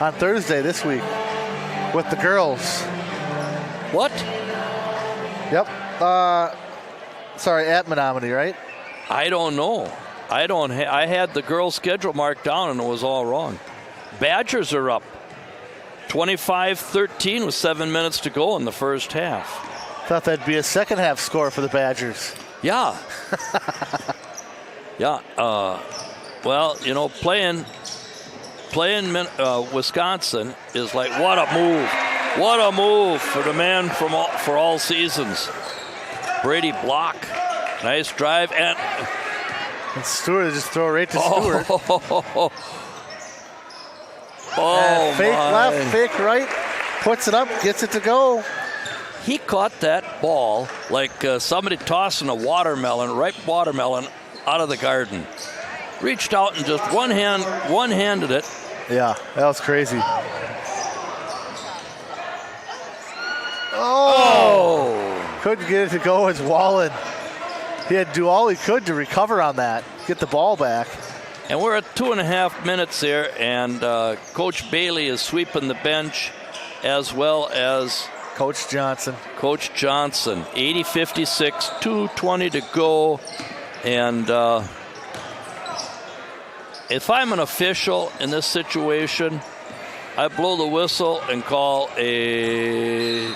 On Thursday this week with the girls. What? Yep. Sorry, at Menominee, right? I don't know. I had the girls' schedule marked down and it was all wrong. Badgers are up 25-13 with 7 minutes to go in the first half. Thought that'd be a second half score for the Badgers. Yeah. Yeah. Well, playing Wisconsin is like, what a move. What a move for the man for all seasons. Brady block. Nice drive. And Stewart just throw it right to Stewart. Oh, fake my. left, fake right. Puts it up, gets it to go. He caught that ball like somebody tossing a ripe watermelon out of the garden. Reached out and just one-handed it. Yeah, that was crazy. Oh! Couldn't get it to go as Wallen. He had to do all he could to recover on that, get the ball back. And we're at 2.5 minutes here, and Coach Bailey is sweeping the bench as well as Coach Johnson. 80-56, 2:20 to go. And if I'm an official in this situation, I blow the whistle and call a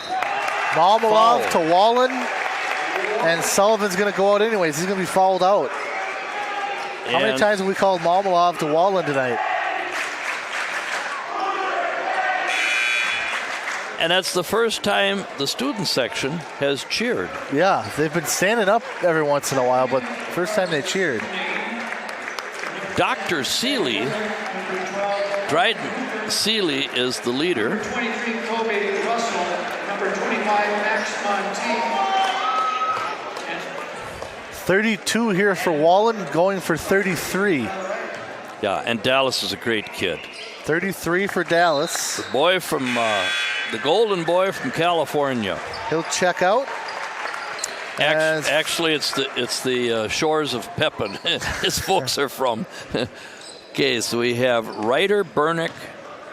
Malmalov foul. to Wallen, and Sullivan's going to go out anyways. He's going to be fouled out. How many times have we called Malmalov to Wallen tonight? And that's the first time the student section has cheered. Yeah, they've been standing up every once in a while, but first time they cheered. Dr. Seeley, Dryden Seeley is the leader. 23 Kobe Russell, number 25 Max Monteith. 32 here for Wallen, going for 33. Yeah, and Dallas is a great kid. 33 for Dallas. The golden boy from California. He'll check out. Actually, it's the shores of Pepin. His folks are from. Okay, so we have Ryder Bernick,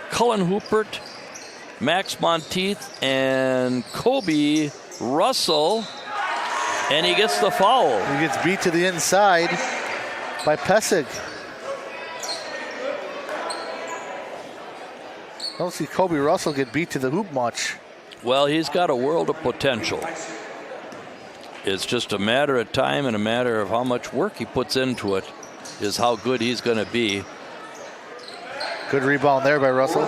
Cullen Hoopert, Max Monteith, and Kobe Russell. And he gets the foul. He gets beat to the inside by Pessig. I don't see Kobe Russell get beat to the hoop much. Well, he's got a world of potential. It's just a matter of time and a matter of how much work he puts into it is how good he's going to be. Good rebound there by Russell.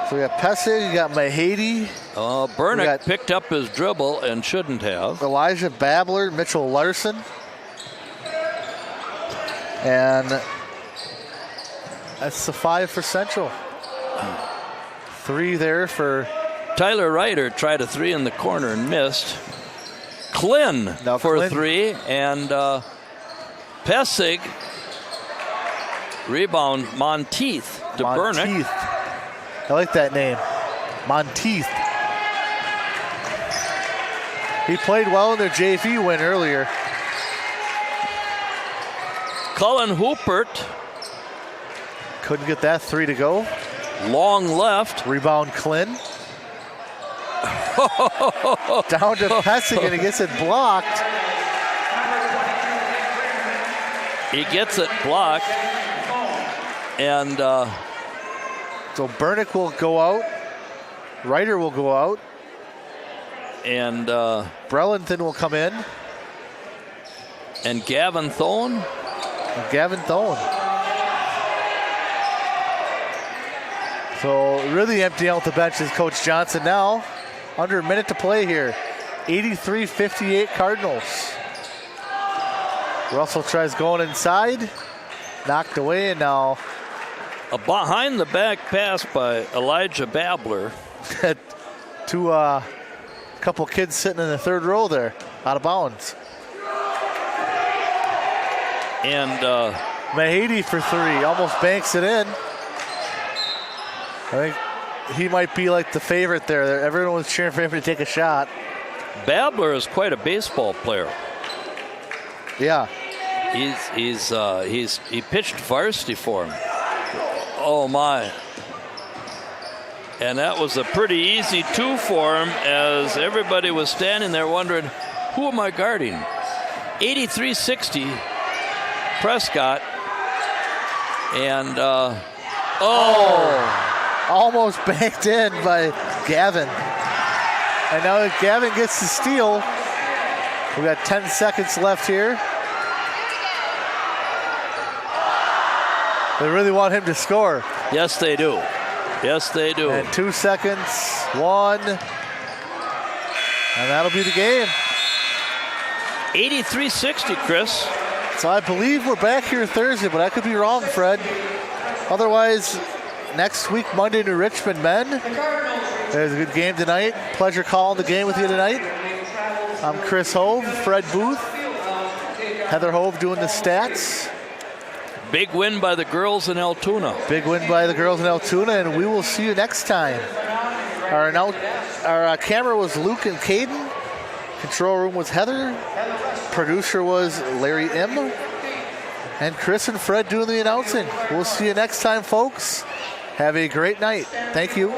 So we got Pessig, you got Mahady. Bernick picked up his dribble and shouldn't have. Elijah Babler, Mitchell Larson. And that's the 5 for Central. 3 there for Tyler Ryder tried a 3 in the corner and missed. Klin for a 3, and Pessig rebound Monteith to Bernick. I like that name, Monteith. He played well in their JV win earlier. Cullen Hoopert couldn't get that 3 to go. Long left. Rebound Klin. Down to Pessig, and he gets it blocked. He gets it blocked. And So Bernick will go out. Ryder will go out. And Brelenton will come in. And Gavin Thone. So really emptying out the bench is Coach Johnson now. Under a minute to play here. 83-58 Cardinals. Russell tries going inside. Knocked away, and now A behind the back pass by Elijah Babler. to a couple kids sitting in the third row there, out of bounds. And Mahady for three, almost banks it in. I think he might be like the favorite there. Everyone was cheering for him to take a shot. Babler is quite a baseball player. Yeah. He pitched varsity for him. Oh my. And that was a pretty easy two for him, as everybody was standing there wondering, who am I guarding? 83-60 Prescott. And almost banked in by Gavin. And now if Gavin gets the steal, we got 10 seconds left here. They really want him to score. Yes, they do. Yes, they do. And 2 seconds, one, and that'll be the game. 83-60, Chris. So I believe we're back here Thursday, but I could be wrong, Fred. Otherwise, next week, Monday, New Richmond men. There's a good game tonight. Pleasure calling the game with you tonight. I'm Chris Hove, Fred Booth, Heather Hove doing the stats. Big win by the girls in Altoona. Big win by the girls in Altoona, and we will see you next time. Our camera was Luke and Caden. Control room was Heather. Producer was Larry M. And Chris and Fred doing the announcing. We'll see you next time, folks. Have a great night. Thank you.